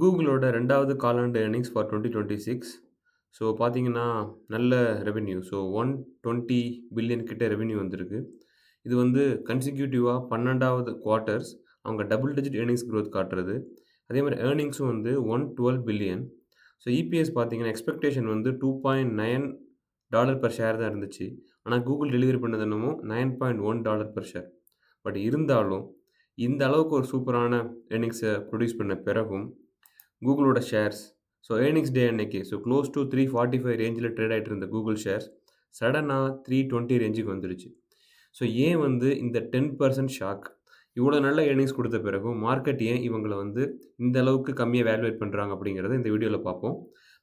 கூகுளோட 2வது காலாண்டு earnings for 2026. So பார்த்தீங்கன்னா, நல்ல ரெவென்யூ. ஸோ 120 பில்லியன் கிட்ட ரெவென்யூ வந்திருக்கு. இது வந்து கன்சிக்யூட்டிவா 12வது குவார்ட்டர்ஸ் அவங்க டபுள் டிஜிட் எர்னிங்ஸ் குரோத் காட்டுறது. அதேமாரி எர்னிங்ஸும் வந்து 112 பில்லியன். ஸோ இபிஎஸ் பார்த்தீங்கன்னா, எக்ஸ்பெக்டேஷன் வந்து $2.9 பெர் ஷேர் தான் இருந்துச்சு. ஆனா கூகுள் டெலிவரி பண்ணது என்னமோ $9.1 பெர் ஷேர். பட் இருந்தாலும், இந்த அளவுக்கு ஒரு சூப்பரான எர்னிங்ஸ புரொடியூஸ் பண்ண பிறகும் கூகுளோட ஷேர்ஸ் ஏர்னிங்ஸ் டே அன்னைக்கு க்ளோஸ் டூ 345 ரேஞ்சில ட்ரேட் ஆயிட்டு இருந்த கூகுள் ஷேர்ஸ் சடனா 320 ரேஞ்சுக்கு வந்துருச்சு. ஏன் வந்து இந்த 10% ஷாக்? இவ்வளோ நல்ல எர்னிங்ஸ் குடுத்த பிறகும் மார்க்கெட் ஏன் இவங்கள வந்து இந்த அளவுக்கு கம்மியா வேல்யூவேட் பண்றாங்க அப்படிங்கிறத இந்த வீடியோல பார்ப்போம்.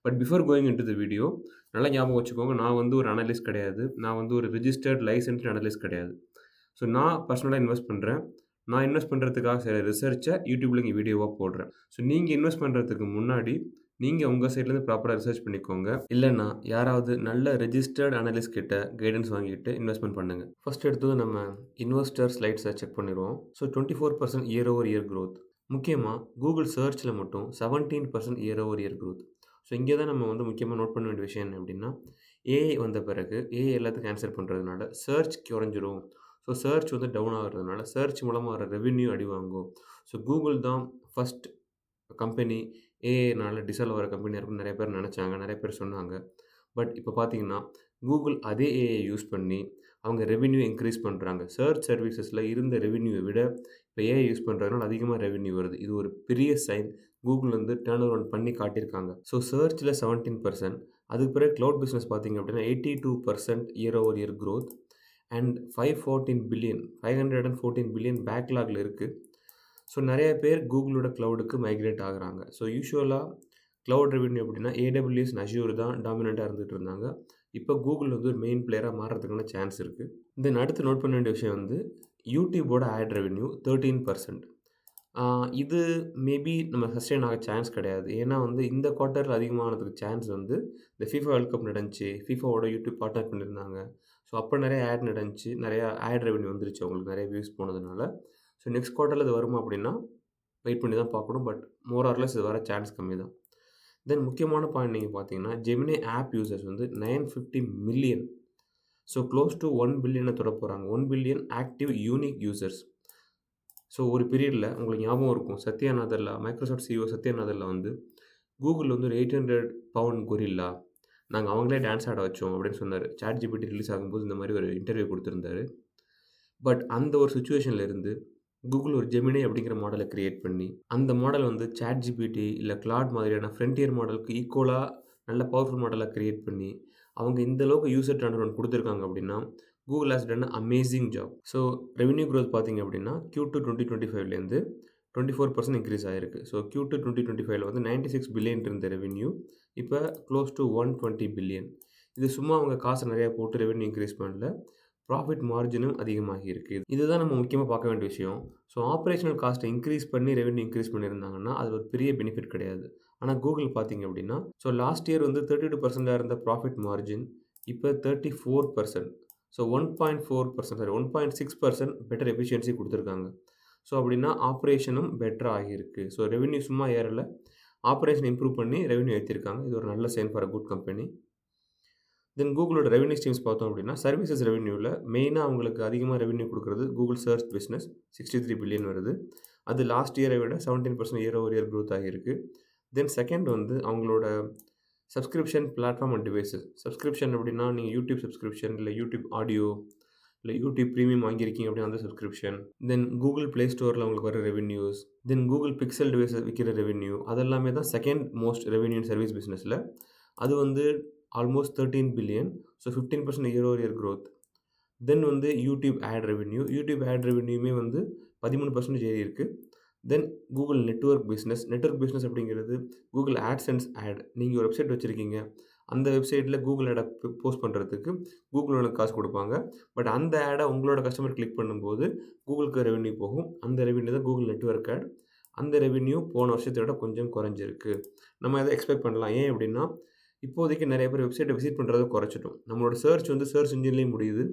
But before going into the video நல்லா ஞாபகம் வச்சுக்கோங்க. நான் வந்து ஒரு அனலிஸ்ட் கிடையாது. நான் வந்து ஒரு ரிஜிஸ்டர்ட் லைசென்ஸ்டு அனலிஸ்ட் கிடையாது. நான் பர்சனலா இன்வெஸ்ட் பண்றேன். நான் இன்வெஸ்ட் பண்றதுக்காக சில ரிசர்ச்ச YouTubeல இங்க வீடியோவா போடுறேன். நீங்க இன்வெஸ்ட் பண்றதுக்கு முன்னாடி, நீங்க உங்க சைட்லருந்து ப்ராப்பரா ரிசர்ச் பண்ணிக்கோங்க. இல்லன்னா, யாராவது நல்ல ரிஜிஸ்டர்ட் அனலிஸ்ட் கிட்ட கைடன்ஸ் வாங்கிட்டு இன்வெஸ்ட்மென்ட் பண்ணுங்க. ஃபர்ஸ்ட் எடுத்தது நம்ம இன்வெஸ்டர் ஸ்லைட்ஸ செக் பண்ணிருவோம். 24% இயர் ஓவர் இயர் குரோத். முக்கியமா கூகுள் சர்ச்ல மட்டும் 17% இயர் ஓவர் இயர் குரோத். இங்க தான் நம்ம வந்து முக்கியமா நோட் பண்ண வேண்டிய விஷயம் என்ன அப்டின்னா, ஏஐ வந்த பிறகு ஏஐ எல்லாத்துக்கும் ஆன்சர் பண்றதுனால சர்ச் குறைஞ்சிரும். சர்ச் வந்து டவுன் ஆகுறதுனால, சர்ச் மூலமா வர ரெவென்யூ அடி வாங்கும். கூகுள் தான் ஃபர்ஸ்ட் கம்பெனி ஏஐனால டிசால்வ் ஆகுற கம்பெனியா இருக்கும்னு நெறைய பேர் நெனச்சாங்க. நெறைய பேர் சொன்னாங்க. பட் இப்ப பார்த்தீங்கன்னா, கூகுள் அதே ஏஐ யூஸ் பண்ணி அவங்க ரெவென்யூ இன்கிரீஸ் பண்றாங்க. சர்ச் சர்வீசஸ்ல இருந்த ரெவென்யூவ விட இப்ப ஏஐ யூஸ் பண்றதுனால அதிகமா ரெவென்யூ வருது. இது ஒரு பெரிய சைன். கூகுள் வந்து டர்ன் அரவுண்ட் பண்ணி காட்டியிருக்காங்க. சர்ச்ல 17% அதுக்கு பிறகு கிளவுட் பிசினஸ் பார்த்தீங்க அப்டின்னா 82% year over year growth. And 514 billion பேக்லாக்ல இருக்கு. நெறைய பேர் கூகுளோட கிளவுடுக்கு மைக்ரேட் ஆகுறாங்க. யூசுவலா கிளவுட் ரெவென்யூ அப்டின்னா AWS, Azure தான் டாமினன்ட்டா இருந்துட்டு இருந்தாங்க. இப்ப கூகுள் வந்து ஒரு மெயின் பிளேயரா மாறுறதுக்கான சான்ஸ் இருக்கு. தென் அடுத்து நோட் பண்ண வேண்டிய விஷயம் வந்து YouTubeஓட ஆட் ரெவென்யூ 13%. இது மேபி நம்ம சஸ்டெயின் ஆக சான்ஸ் கிடையாது. ஏன்னா வந்து இந்த குவார்ட்டர்ல அதிகமானதுக்கு சான்ஸ் வந்து இந்த FIFA வேர்ல்ட் கப் நடந்துச்சு. FIFAவோட YouTube பார்ட்னர் பண்ணியிருந்தாங்க. அப்ப நெறைய ஆட் நடந்துச்சு. நெறைய ஆட் ரெவென்யூ வந்துருச்சு அவங்களுக்கு நெறைய வியூஸ் போனதுனால. நெக்ஸ்ட் குவார்ட்டர்ல இது வருமா அப்டின்னா, வெயிட் பண்ணி தான் பார்க்கணும். பட் மோர் ஆர் லெஸ் இது வர சான்ஸ் கம்மி தான். தென் முக்கியமான பாயிண்ட் நீங்க பார்த்தீங்கன்னா, Gemini ஆப் யூசர்ஸ் வந்து 950 மில்லியன். க்ளோஸ் டூ 1 பில்லியன தொட போறாங்க. 1 பில்லியன் ஆக்டிவ் யூனிக் யூசர்ஸ். ஒரு பீரியட்ல உங்களுக்கு ஞாபகம் இருக்கும். சத்யா நாதல்லா, மைக்ரோசாஃப்ட் சிஇஓ சத்யா நாதல்லா வந்து, கூகுள் வந்து ஒரு 800 பவுண்ட் கொரில்லா. நாங்க அவங்களே டான்ஸ் ஆட வச்சோம் அப்படின்னு சொன்னாரு. ChatGPT ரிலீஸ் ஆகும்போது இந்த மாரி ஒரு இன்டர்வியூ குடுத்திருந்தாரு. பட் அந்த ஒரு சிச்சுவேஷன்ல இருந்து கூகுள் ஒரு Gemini அப்படிங்கிற மாடல கிரியேட் பண்ணி, அந்த மாடல் வந்து ChatGPT இல்ல Claude மாதிரியான ஃப்ரண்டியர் மாடலுக்கு ஈக்குவலா நல்ல பவர்ஃபுல் மாடலா கிரியேட் பண்ணி, அவங்க இந்த அளவுக்கு யூசர் டர்ன் குடுத்துருக்காங்க அப்படின்னா, Google has done amazing job. Revenue growth பார்த்தீங்க அப்படின்னா, Q2 2025லேருந்து 24% இன்கிரீஸ் ஆயிருக்கு. Q2 2025ல வந்து 96 பில்லியன் இருந்த ரெவென்யூ, இப்ப க்ளோஸ் டூ 120 பில்லியன். இது சும்மா அவங்க காசு நெறைய போட்டு ரெவென்யூ இன்கிரீஸ் பண்ணல. ப்ராஃபிட் மார்ஜினும் அதிகமாகி இருக்கு. இதுதான் நம்ம முக்கியமா பார்க்க வேண்டிய விஷயம். ஆப்பரேஷனல் காஸ்ட்ட இன்கிரீஸ் பண்ணி ரெவென்யூ இன்கிரீஸ் பண்ணியிருந்தாங்கன்னா, அது ஒரு பெரிய பெனிஃபிட் கிடையாது. ஆனா கூகுள் பார்த்தீங்க அப்படின்னா, லாஸ்ட் இயர் வந்து 32% இருந்த ப்ராஃபிட் மார்ஜின் இப்ப 34%. 1.4% சாரி 1.6% பெட்டர் எஃபிஷியன்சி குடுத்துருக்காங்க. அப்படின்னா ஆப்பரேஷனும் பெட்டரா ஆகியிருக்கு. ரெவென்யூ சும்மா ஏறல. ஆப்பரேஷன் இம்ப்ரூவ் பண்ணி ரெவென்யூ ஏத்திருக்காங்க. இது ஒரு நல்ல sign for a good company. Then கூகுளோட ரெவென்யூ ஸ்ட்ரீம்ஸ் பார்த்தோம் அப்படின்னா, சர்வீசஸ் ரெவென்யூல மெயினா அவங்களுக்கு அதிகமா ரெவென்யூ குடுக்குறது கூகுள் சர்ச் பிசினஸ் 63 பில்லியன் வருது. அது லாஸ்ட் இயரை விட 17% இயர் ஓவர் இயர் குரோத் ஆகியிருக்கு. தென் செகண்ட் வந்து அவங்களோட subscription platform and devices. Subscription அப்படின்னா, நீங்க YouTube சப்ஸ்கிரிப்ஷன், இல்ல YouTube ஆடியோ, இல்ல YouTube பிரீமியம் வாங்கியிருக்கீங்க அப்படின்னா அந்த சப்ஸ்கிரிப்ஷன். தென் கூகுள் பிளே ஸ்டோர்ல உங்களுக்கு வர ரெவென்யூஸ். தென் கூகுள் பிக்சல் டிவைஸ விக்கிற ரெவென்யூ. அதெல்லாமே தான் second most revenue in service பிசினஸ்ல. அது வந்து almost 13 billion. 15% year over year growth. Then வந்து YouTube ad revenue. YouTube ad ரெவென்யூமே வந்து 13% ஏறியிருக்கு. Then Google network business. Network business அப்படிங்கிறது கூகுள் ஆட்சென்ஸ் ஆட். நீங்க ஒரு வெப்சைட் வச்சிருக்கீங்க. அந்த வெப்சைட்ல கூகுள் ஆட போஸ்ட் பண்றதுக்கு கூகுள் உங்களுக்கு காசு குடுப்பாங்க. பட் அந்த ஆட உங்களோட கஸ்டமர் கிளிக் பண்ணும்போது கூகுளுக்கு ரெவென்யூ போகும். அந்த ரெவென்யூ தான் கூகுள் நெட்வொர்க் ஆட். அந்த ரெவென்யூ போன வருஷத்த விட கொஞ்சம் குறைஞ்சிருக்கு. நம்ம இத எக்ஸ்பெக்ட் பண்ணலாம். ஏன் அப்படின்னா, இப்போதைக்கு நெறைய பேர் வெப்சைட்ட விசிட் பண்றத குறைச்சுட்டோம். நம்மளோட சர்ச் வந்து சர்ச் இன்ஜின்லயும் முடியுது.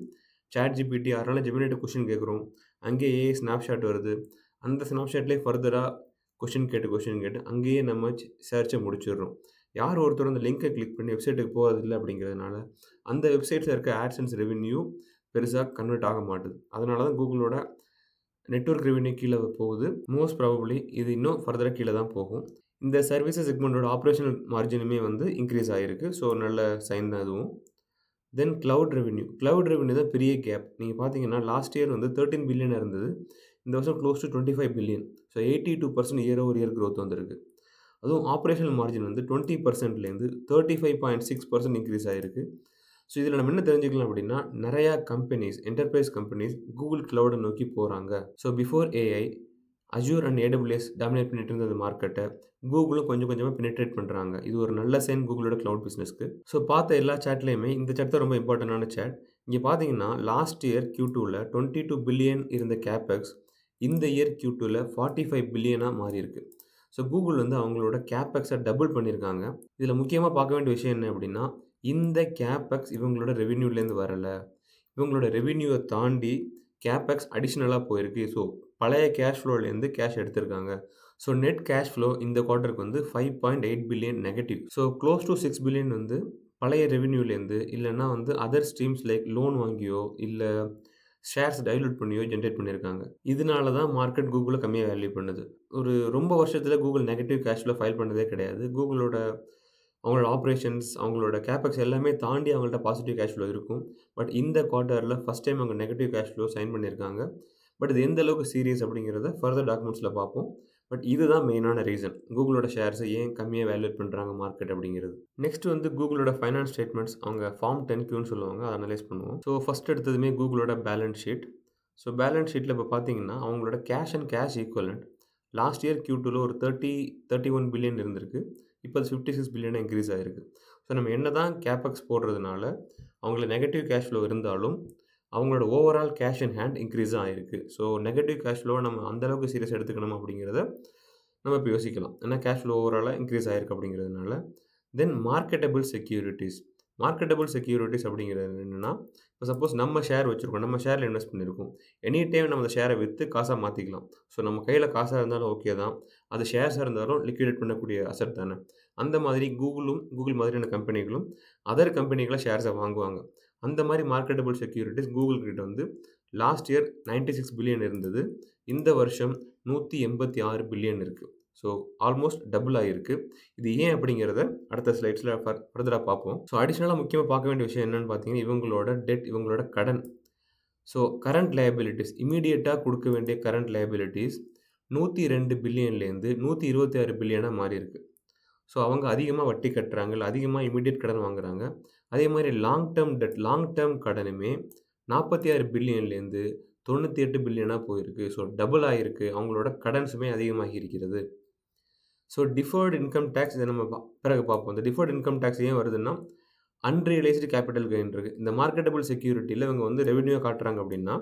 ChatGPT அதனால Geminiட்ட கொஸ்டின் கேட்குறோம். அங்கே ஏஐ ஸ்னாப்ஷாட் வருது. அந்த ஸ்னாப்ஷாட்லயே ஃபர்தரா கொஸ்டின் கேட்டு அங்கேயே நம்ம சர்ச்சை முடிச்சிடுறோம். யார் ஒருத்தர் அந்த லிங்கை கிளிக் பண்ணி வெப்சைட்டுக்கு போகிறதில்ல அப்படிங்கிறதுனால அந்த வெப்சைட்ஸில் இருக்க ஆட்சன்ஸ் ரெவென்யூ பெருசாக கன்வெர்ட் ஆக மாட்டுது. அதனால தான் கூகுளோட நெட்வொர்க் ரெவென்யூ கீழே போகுது. மோஸ்ட் ப்ராபபிளி இது இன்னும் ஃபர்தராக கீழே தான் போகும். இந்த சர்வீசஸ் செக்மெண்ட்டோட ஆப்ரேஷனல் மார்ஜினுமே வந்து இன்க்ரீஸ் ஆகிருக்கு. ஸோ நல்ல சைன் தான் இதுவும். தென் கிளவுட் ரெவென்யூ தான் பெரிய கேப். நீங்கள் பார்த்தீங்கன்னா லாஸ்ட் இயர் வந்து 13 பில்லியன் இருந்தது. இந்த வருஷம் close to 25 billion. So 82% year over year growth வந்திருக்கு. அதுவும் ஆப்ரேஷனல் மார்ஜின் வந்து 20%லேருந்து 35.6% இன்க்ரீஸ் ஆகிருக்கு. ஸோ இதில் நம்ம என்ன தெரிஞ்சுக்கலாம் அப்படின்னா, நிறையா கம்பெனிஸ், என்டர்பிரைஸ் கம்பெனிஸ் கூகுள் கிளவுடை நோக்கி போகிறாங்க. So before AI Azure and AWS dominate பண்ணிட்டு இருந்த அந்த மார்க்கெட்டை கூகுளும் கொஞ்சம் கொஞ்சமாக பெனிட்ரேட் பண்ணுறாங்க. இது ஒரு நல்ல சைன் கூகுளோட கிளவுட் பிஸ்னஸ்க்கு. ஸோ பார்த்த எல்லா சேட்லேயுமே இந்த சேட் தான் ரொம்ப இம்பார்ட்டண்டான சேட். இங்கே பார்த்தீங்கன்னா லாஸ்ட் இயர் Q2ல 22 பில்லியன் இருந்த கேபெக்ஸ் இந்த இயர் Q2ல 45 பில்லியனாக மாறி இருக்கு. ஸோ கூகுள் வந்து அவங்களோட கேபெக்ஸை டபுள் பண்ணியிருக்காங்க. இதில் முக்கியமாக பார்க்க வேண்டிய விஷயம் என்ன அப்படின்னா, இந்த கேபெக்ஸ் இவங்களோட ரெவென்யூலேருந்து வரலை. இவங்களோட ரெவென்யூவை தாண்டி கேபெக்ஸ் அடிஷ்னலாக போயிருக்கு. ஸோ பழைய கேஷ் ஃப்ளோலேருந்து கேஷ் எடுத்திருக்காங்க. ஸோ நெட் கேஷ் ஃப்ளோ இந்த குவார்ட்டருக்கு வந்து 5.8 billion negative. So close to 6 billion வந்து பழைய ரெவென்யூலேருந்து இல்லைன்னா வந்து அதர் ஸ்ட்ரீம்ஸ் லைக் லோன் வாங்கியோ இல்லை ஷேர்ஸ் டைலூட் பண்ணியோ ஜென்ரேட் பண்ணியிருக்காங்க. இதனால தான் மார்க்கெட் கூகுளை கம்மியாக வேல்யூ பண்ணுது. ஒரு ரொம்ப வருஷத்தில் Google negative cash flow file பண்ணதே கிடையாது. அவங்களோட ஆப்ரேஷன்ஸ், அவங்களோட கேபெக்ஸ் எல்லாமே தாண்டி அவங்கள்ட்ட பாசிட்டிவ் கேஷ் ஃப்ளோ இருக்கும். பட் இந்த குவார்ட்டரில் ஃபஸ்ட் டைம் அவங்க நெகட்டிவ் கேஷ் ஃப்ளோ சைன் பண்ணியிருக்காங்க. பட் இது எந்த அளவுக்கு சீரியஸ் அப்படிங்கிறத ஃபர்தர் டாக்குமெண்ட்ஸில் பார்ப்போம். பட் இதுதான் மெயினான ரீசன். கூகுளோட ஷேர்ஸை ஏன் கம்மியாக வேல்யூட் பண்ணுறாங்க மார்க்கெட் அப்படிங்கிறது. நெக்ஸ்ட் வந்து கூகுளோட ஃபைனான்ஸ் ஸ்டேட்மெண்ட்ஸ் அவங்க ஃபார்ம் 10Qன்னு சொல்லுவாங்க. அதை அனலைஸ் பண்ணுவோம். ஸோ ஃபஸ்ட் எடுத்ததுமே கூகுளோட பேலன்ஸ் ஷீட். ஸோ பேலன்ஸ் ஷீட்டில் இப்போ பார்த்தீங்கன்னா அவங்களோட cash and cash equivalent last year Q2ல ஒரு 31 பில்லியன் இருந்திருக்கு. இப்போ அது 56 பில்லியனாக இன்க்ரீஸ் ஆகிருக்கு. ஸோ நம்ம என்ன தான் கேபெக்ஸ் போடுறதுனால அவங்கள நெகட்டிவ் கேஷ் ஃப்ளோ இருந்தாலும் அவங்களோட overall cash in hand increase தான் ஆகிருக்கு. ஸோ நெகட்டிவ் கேஷ் ஃப்ளோவை நம்ம அந்தளவுக்கு சீரியஸ் எடுத்துக்கணும் அப்படிங்கிறத நம்ம இப்போ யோசிக்கலாம். ஏன்னா கேஷ் ஃப்ளோ ஓவராலாக இன்க்ரீஸ் ஆகிருக்கு அப்படிங்கிறதுனால. தென் மார்க்கெட்டபிள் செக்யூரிட்டிஸ் அப்படிங்கிறது என்னென்னா, இப்போ சப்போஸ் நம்ம ஷேர் வச்சுருக்கோம், நம்ம ஷேரில் இன்வெஸ்ட் பண்ணியிருக்கோம். எனி டைம் நம்ம அந்த ஷேரை விற்று காசாக மாற்றிக்கலாம். ஸோ நம்ம கையில் காசாக இருந்தாலும் ஓகே தான், அது ஷேர்ஸாக இருந்தாலும் லிக்விடேட் பண்ணக்கூடிய அசெட் தானே. அந்த மாதிரி கூகுள் மாதிரியான கம்பெனிகளும் அதர் கம்பெனிகளை ஷேர்ஸை வாங்குவாங்க. அந்த மாதிரி மார்க்கெட்டபிள் செக்யூரிட்டிஸ் கூகுள் கிட்ட வந்து லாஸ்ட் இயர் 96 பில்லியன் இருந்தது. இந்த வருஷம் 186 பில்லியன் இருக்குது. ஸோ ஆல்மோஸ்ட் டபுள் ஆகிருக்கு. இது ஏன் அப்படிங்கிறத அடுத்த ஸ்லைட்ஸில் ஃபர்தராக பார்ப்போம். ஸோ அடிஷ்னலாக முக்கியமாக பார்க்க வேண்டிய விஷயம் என்னென்னு பார்த்தீங்கன்னா, இவங்களோட டெட், இவங்களோட கடன். ஸோ கரண்ட் லயபிலிட்டிஸ், இமீடியட்டாக கொடுக்க வேண்டிய கரண்ட் லயபிலிட்டிஸ் 102 பில்லியன்லேருந்து 126 பில்லியனாக மாறி இருக்கு. ஸோ அவங்க அதிகமாக வட்டி கட்டுறாங்க, இல்லை அதிகமாக இமீடியட் கடன் வாங்குறாங்க. அதே மாதிரி லாங் டேர்ம் கடனுமே 46 பில்லியன்லேருந்து 98 பில்லியனாக போயிருக்கு. ஸோ டபுள் ஆகிருக்கு. அவங்களோட கடன்ஸுமே அதிகமாகி இருக்கிறது. ஸோ டிஃபர்டு இன்கம் டேக்ஸ் இதை நம்ம பிறகு பார்ப்போம். இந்த டிஃபர்டு இன்கம் டேக்ஸ் ஏன் வருதுன்னா, அன்ரியலைஸ்டு கேபிட்டல் கெயின் இருக்குது. இந்த மார்க்கெட்டபிள் செக்யூரிட்டியில் இவங்க வந்து ரெவென்யூ காட்டுறாங்க அப்படின்னா,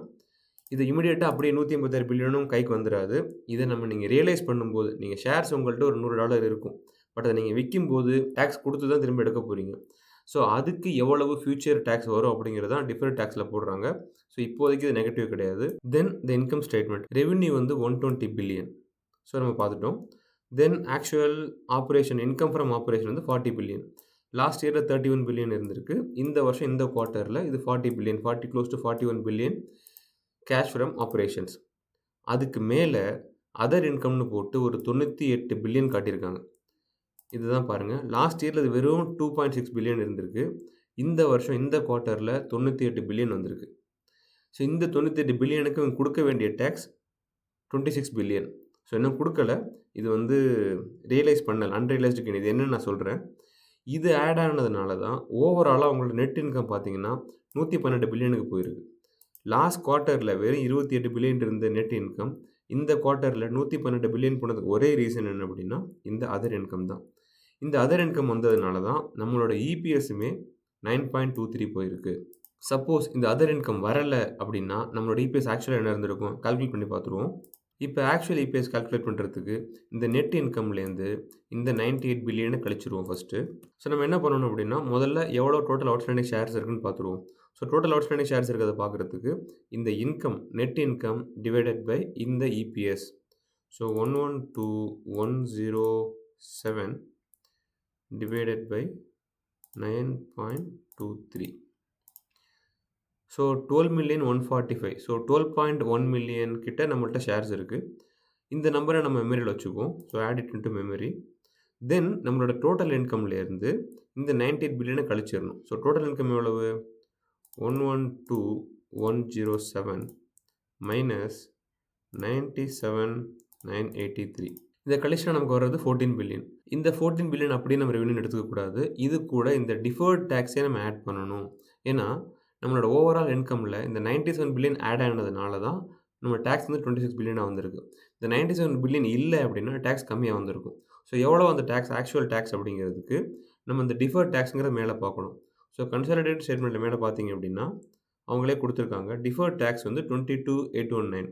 இது இமீடியட்டாக அப்படியே 186 பில்லியனும் கைக்கு வந்துடாது. இதை நீங்கள் ரியலைஸ் பண்ணும்போது, நீங்கள் ஷேர்ஸ் உங்கள்கிட்ட ஒரு $100 இருக்கும். பட் அதை நீங்கள் விற்கும்போது டேக்ஸ் கொடுத்து தான் திரும்ப எடுக்க போகிறீங்க. ஸோ அதுக்கு எவ்வளவு ஃபியூச்சர் டேக்ஸ் வரும் அப்படிங்கிறது தான் டிஃபர்ட் டேக்ஸில் போடுறாங்க. ஸோ இப்போதைக்கு இது நெகட்டிவ் கிடையாது. Then the income statement revenue வந்து 120 பில்லியன். ஸோ நம்ம பார்த்துட்டோம். Then actual operation income from operation வந்து 40 பில்லியன். லாஸ்ட் இயரில் 31 பில்லியன் இருந்திருக்கு. இந்த வருஷம் இந்த குவார்ட்டரில் இது 40 billion, close to 41 billion cash from operations. அதுக்கு மேலே அதர் இன்கம்னு போட்டு ஒரு 98 பில்லியன் காட்டியிருக்காங்க. இதுதான் பாருங்கள், லாஸ்ட் இயரில் இது வெறும் 2.6 பில்லியன் இருந்திருக்கு. இந்த வருஷம் இந்த குவார்ட்டரில் 98 பில்லியன் வந்திருக்கு. ஸோ இந்த 98 பில்லியனுக்கு இவங்க கொடுக்க வேண்டிய டேக்ஸ் 26 பில்லியன். ஸோ இன்னும் கொடுக்கல, இது வந்து ரியலைஸ் பண்ணல, அன்ரியலைஸ்டு கெயின். இது என்னன்னு நான் சொல்கிறேன். இது ஆட் ஆனதுனால தான் ஓவராலாக அவங்களோட நெட் இன்கம் பார்த்தீங்கன்னா 112 பில்லியனுக்கு போயிருக்கு. லாஸ்ட் குவார்ட்டரில் வெறும் 28 பில்லியன் இருந்த நெட் இன்கம் இந்த குவார்ட்டரில் 112 பில்லியன் போனதுக்கு ஒரே ரீசன் என்ன அப்படின்னா, இந்த அதர் இன்கம் தான். இந்த அதர் இன்கம் வந்ததுனால தான் நம்மளோட இபிஎஸ்ஸுமே 9.23 போயிருக்கு. சப்போஸ் இந்த அதர் இன்கம் வரலை அப்படின்னா நம்மளோட இபிஎஸ் ஆக்சுவலாக என்ன இருந்திருக்கும் கால்குலேட் பண்ணி பார்த்துருவோம். இப்போ ஆக்சுவல் இபிஎஸ் கால்குலேட் பண்ணுறதுக்கு இந்த நெட் இன்கம்லேருந்து இந்த 98 பில்லியனை கழிச்சிருவோம் ஃபஸ்ட்டு. ஸோ நம்ம என்ன பண்ணணும் அப்படின்னா, முதல்ல எவ்வளோ டோட்டல் அவுட்ஸ்டாண்டிங் ஷேர்ஸ் இருக்குன்னு பார்த்துருவோம். ஸோ டோட்டல் அவுட்ஸ்டாண்டிங் ஷேர்ஸ் இருக்கிறத பார்க்குறதுக்கு இந்த income, net income divided by இந்த EPS. So 112,107 divided by 9.23. So 12,145. So 12.1 million கிட்ட நம்மள்ட்ட ஷேர்ஸ் இருக்குது. இந்த நம்பரை நம்ம மெமரியில் வச்சுக்குவோம். So add it into memory. Then நம்மளோட டோட்டல் இன்கம்லேருந்து இந்த 98 பில்லியனை கழிச்சிடணும். ஸோ டோட்டல் இன்கம் எவ்வளவு? 112,107 மைனஸ் 97,983. இதை கழிச்சா நமக்கு வர்றது 14 பில்லியன். இந்த 14 பில்லியன் அப்படியே நம்ம ரெவென்யூ எடுத்துக்கக்கூடாது. இது கூட இந்த டிஃபர்ட் டேக்ஸே நம்ம ஆட் பண்ணணும். ஏன்னா நம்மளோட ஓவரால் இன்கமில் இந்த 97 பில்லியன் ஆட் ஆனதுனால தான் நம்ம டேக்ஸ் வந்து 26 பில்லியனாக வந்திருக்கு. இந்த 97 பில்லியன் இல்லை அப்படின்னா டேக்ஸ் கம்மியாக வந்திருக்கும். ஸோ எவ்வளோ அந்த டேக்ஸ் ஆக்சுவல் டேக்ஸ் அப்படிங்கிறதுக்கு நம்ம இந்த டிஃபர்ட் டேக்ஸுங்கிற மேலே பார்க்கணும். ஸோ கன்சாலிடேட் ஸ்டேட்மெண்ட்டில் மேலே பார்த்தீங்க அப்படின்னா அவங்களே கொடுத்துருக்காங்க. டிஃபர்ட் டேக்ஸ் வந்து 22,819.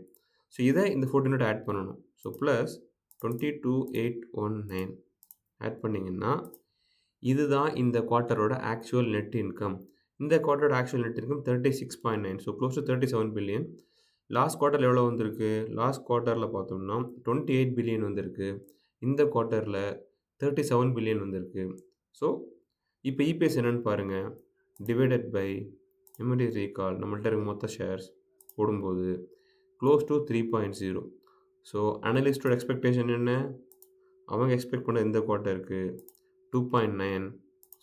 ஸோ இதை இந்த 14 ஆட் பண்ணணும். ஸோ ப்ளஸ் 22,819 ஆட் பண்ணிங்கன்னா இதுதான் இந்த குவார்ட்டரோட ஆக்சுவல் நெட் இன்கம். இந்த குவார்ட்டரோட actual net income 36.9. So close to 37 billion. Last குவார்ட்டரில் எவ்வளோ வந்திருக்கு? லாஸ்ட் குவார்ட்டரில் பார்த்தோம்னா 28 பில்லியன் வந்திருக்கு. இந்த குவார்ட்டரில் 37 பில்லியன் வந்திருக்கு. ஸோ இப்போ இபிஎஸ் என்னென்னு பாருங்கள். டிவைடட் பை மெமரி ரீகால் நம்மள்ட்ட இருக்க மொத்த ஷேர்ஸ் போடும்போது க்ளோஸ் டு 3.0. ஸோ அனலிஸ்டோட எக்ஸ்பெக்டேஷன் என்ன? அவங்க எக்ஸ்பெக்ட் பண்ண இந்த குவார்ட்டருக்கு 2.9.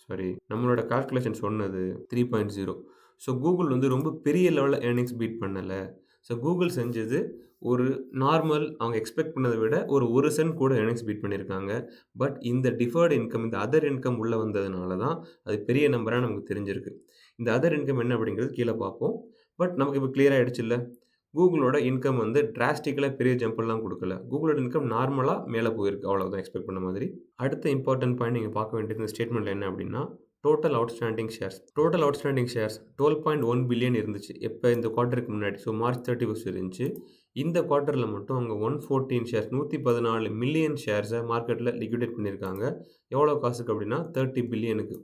சாரி, நம்மளோட கால்குலேஷன் சொன்னது 3.0. ஸோ கூகுள் வந்து ரொம்ப பெரிய லெவலில் ஏர்னிங்ஸ் பீட் பண்ணலை. ஸோ கூகுள் செஞ்சது ஒரு நார்மல் அவங்க எக்ஸ்பெக்ட் பண்ணதை விட ஒரு சென்ட் கூட ஏர்னிங்ஸ் பீட் பண்ணியிருக்காங்க. பட் இந்த டிஃபர்டு இன்கம், இந்த அதர் இன்கம் உள்ளே வந்ததுனால தான் அது பெரிய நம்பராக நமக்கு தெரிஞ்சிருக்கு. இந்த அதர் இன்கம் என்ன அப்படிங்கிறது கீழே பார்ப்போம். பட் நமக்கு இப்போ கிளியர் ஆகிடுச்சு இல்லை? கூகுளோட இன்கம் வந்து டிராஸ்டிக்கலாக பெரிய ஜம்பெல்லாம் கொடுக்கல. கூகுளோட இன்கம் நார்மலாக மேலே போயிருக்கு, அவ்வளோதான் எக்ஸ்பெக்ட் பண்ண மாதிரி. அடுத்த இம்பார்ட்டன்ட் பாயிண்ட் நீங்கள் பார்க்க வேண்டியது இந்த ஸ்டேட்மெண்ட்டில் என்ன அப்படின்னா total outstanding shares. Total outstanding shares 12.1 billion இருந்துச்சு எப்போ இந்த குவார்ட்டருக்கு முன்னாடி. ஸோ மார்ச் 31 இருந்துச்சு. இந்த குவார்ட்டரில் மட்டும் அவங்க 114 ஷேர்ஸ் 114 மில்லியன் ஷேர்ஸை மார்க்கெட்டில் லிக்விடேட் பண்ணியிருக்காங்க. எவ்வளோ காசுக்கு அப்படின்னா 30 பில்லியனுக்கு.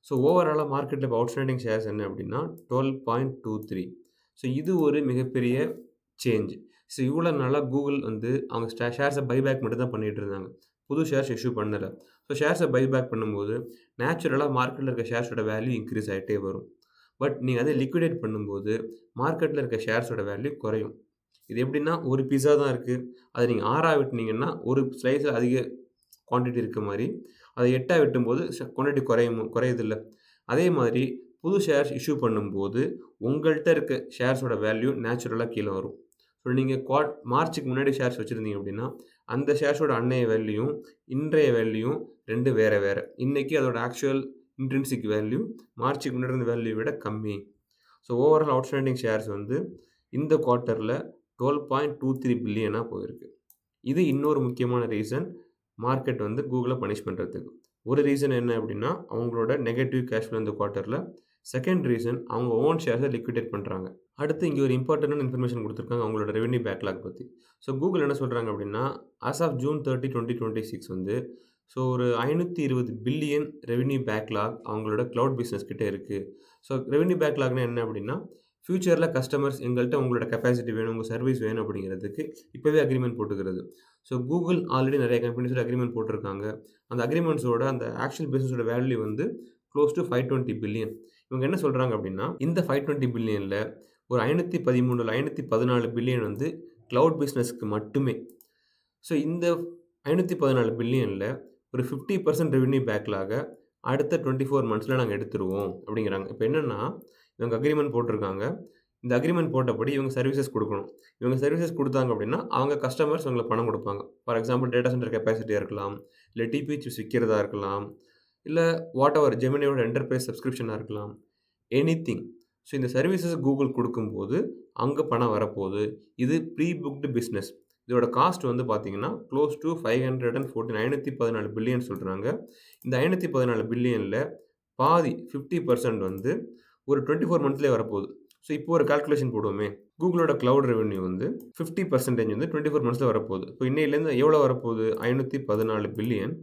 ஸோ ஓவராலாக மார்க்கெட்டில் இப்போ அவுட்ஸ்டாண்டிங் ஷேர்ஸ் என்ன அப்படின்னா 12.23. ஸோ இது ஒரு மிகப்பெரிய சேஞ்ச். ஸோ இவ்வளோ நாளாக கூகுள் வந்து அவங்க ஷேர்ஸை பைபேக் மட்டும் தான் பண்ணிகிட்டு இருந்தாங்க. புது ஷேர்ஸ் இஷ்யூ பண்ணலை. ஸோ ஷேர்ஸை பைபேக் பண்ணும்போது நேச்சுரலாக மார்க்கெட்டில் இருக்க ஷேர்ஸோட வேல்யூ இன்க்ரீஸ் ஆகிட்டே வரும். பட் நீங்கள் அதை லிக்விடேட் பண்ணும்போது மார்க்கெட்டில் இருக்க ஷேர்ஸோட வேல்யூ குறையும். இது எப்படின்னா ஒரு பிஸா தான் இருக்குது. அதை நீங்கள் 6 விட்டுனீங்கன்னா ஒரு ஸ்லைஸில் அதிக குவான்டிட்டி இருக்க மாதிரி, அதை 8 வெட்டும்போது குவான்டிட்டி குறையுதில்லை. அதே மாதிரி புது ஷேர்ஸ் இஷ்யூ பண்ணும்போது உங்கள்கிட்ட இருக்க ஷேர்ஸோட வேல்யூ நேச்சுரலாக கீழே வரும். ஸோ நீங்கள் மார்ச்சுக்கு முன்னாடி ஷேர்ஸ் வச்சுருந்தீங்க அப்படின்னா அந்த ஷேர்ஸோட அன்னைய வேல்யூயும் இன்றைய வேல்யூயும் ரெண்டு வேறு வேறு. இன்றைக்கி அதோட ஆக்சுவல் இன்ட்ரின்சிக் வேல்யூ மார்ச்சுக்கு முன்னாடி இருந்த வேல்யூ விட கம்மி. ஸோ ஓவரால் அவுட்ஸ்டாண்டிங் ஷேர்ஸ் வந்து இந்த குவார்ட்டரில் 12.23 பில்லியனாக போயிருக்கு. இது இன்னொரு முக்கியமான ரீசன் மார்க்கெட் வந்து கூகுளை பனிஷ் பண்ணுறதுக்கு. ஒரு ரீசன் என்ன அப்படின்னா அவங்களோட நெகட்டிவ் கேஷ் ஃப்ளோ இந்த குவார்ட்டரில். செகண்ட் ரீசன் அவங்க ஓன் ஷேர்ஸை லிக்விடேட் பண்ணுறாங்க. அடுத்து இங்கே ஒரு இம்பார்ட்டன்டான இன்ஃபர்மேஷன் கொடுத்துருக்காங்க அவங்களோட ரெவென்யூ பேக்லாக் பற்றி. ஸோ கூகுள் என்ன சொல்கிறாங்க அப்படின்னா ஆஸ் ஆஃப் June 30, 2026 வந்து ஸோ ஒரு 520 பில்லியன் ரெவென்யூ பேக்லாக் அவங்களோட க்ளவுட் பிஸ்னஸ் கிட்டே இருக்குது. ஸோ ரெவென்யூ பேக்லாக்னா என்ன அப்படின்னா ஃப்யூச்சரில் கஸ்டமர்ஸ் எங்கள்கிட்ட உங்களோட கெப்பாசிட்டி வேணும், உங்கள் சர்வீஸ் வேணும் அப்படிங்கிறதுக்கு இப்போவே அக்ரிமெண்ட் போட்டுக்கிறது. ஸோ கூகுள் ஆல்ரெடி நிறைய கம்பெனிஸோட அக்ரிமெண்ட் போட்டிருக்காங்க. அந்த அக்ரிமெண்ட்ஸோட அந்த ஆக்சுவல் பிஸ்னஸோட வேல்யூ வந்து க்ளோஸ் டு 520 பில்லியன். இவங்க என்ன சொல்கிறாங்க அப்படின்னா இந்த 520 பில்லியனில் ஒரு 513 514 பில்லியன் வந்து க்ளவுட் பிஸ்னஸ்க்கு மட்டுமே. ஸோ இந்த 514 பில்லியனில் ஒரு 50% ரெவென்யூ பேக்லாக அடுத்த 24 மந்த்ஸில் நாங்கள் எடுத்துருவோம் அப்படிங்கிறாங்க. இப்போ என்னென்னா இவங்க அக்ரிமெண்ட் போட்டிருக்காங்க. இந்த அக்ரிமெண்ட் போட்டபடி இவங்க சர்வீசஸ் கொடுக்கணும். இவங்க சர்வீசஸ் கொடுத்தாங்க அப்படின்னா அவங்க கஸ்டமர்ஸ் அவங்களுக்கு பணம் கொடுப்பாங்க. ஃபார் எக்ஸாம்பிள் டேட்டா சென்டர் கெப்பாசிட்டியாக இருக்கலாம், இல்லை டிபி சிப்ஸ் விற்கிறதா இருக்கலாம், இல்லை வாட் எவர் ஜெமினியோட என்டர்பிரைஸ் சப்ஸ்கிரிப்ஷனாக இருக்கலாம், எனிதிங். ஸோ இந்த சர்வீசஸ் கூகுள் கொடுக்கும்போது அங்கே பணம் வரப்போகுது. இது ப்ரீ புக்டு பிஸ்னஸ். இதோட காஸ்ட் வந்து பார்த்தீங்கன்னா க்ளோஸ் டு 514 பில்லியன் சொல்கிறாங்க. இந்த 514 பில்லியனில் பாதி 50% வந்து ஒரு 24 மந்த்ஸ்லேயே வரப்போகுது. ஸோ இப்போ ஒரு கால்குலேஷன் போடுவோமே, கூகுளோட க்ளவுட் ரெவென்யூ வந்து 50% வந்து 24 மந்த்ஸில் வரப்போகுது. இப்போ இன்னையிலேருந்து எவ்வளோ வரப்போகுது? 514 பில்லியன்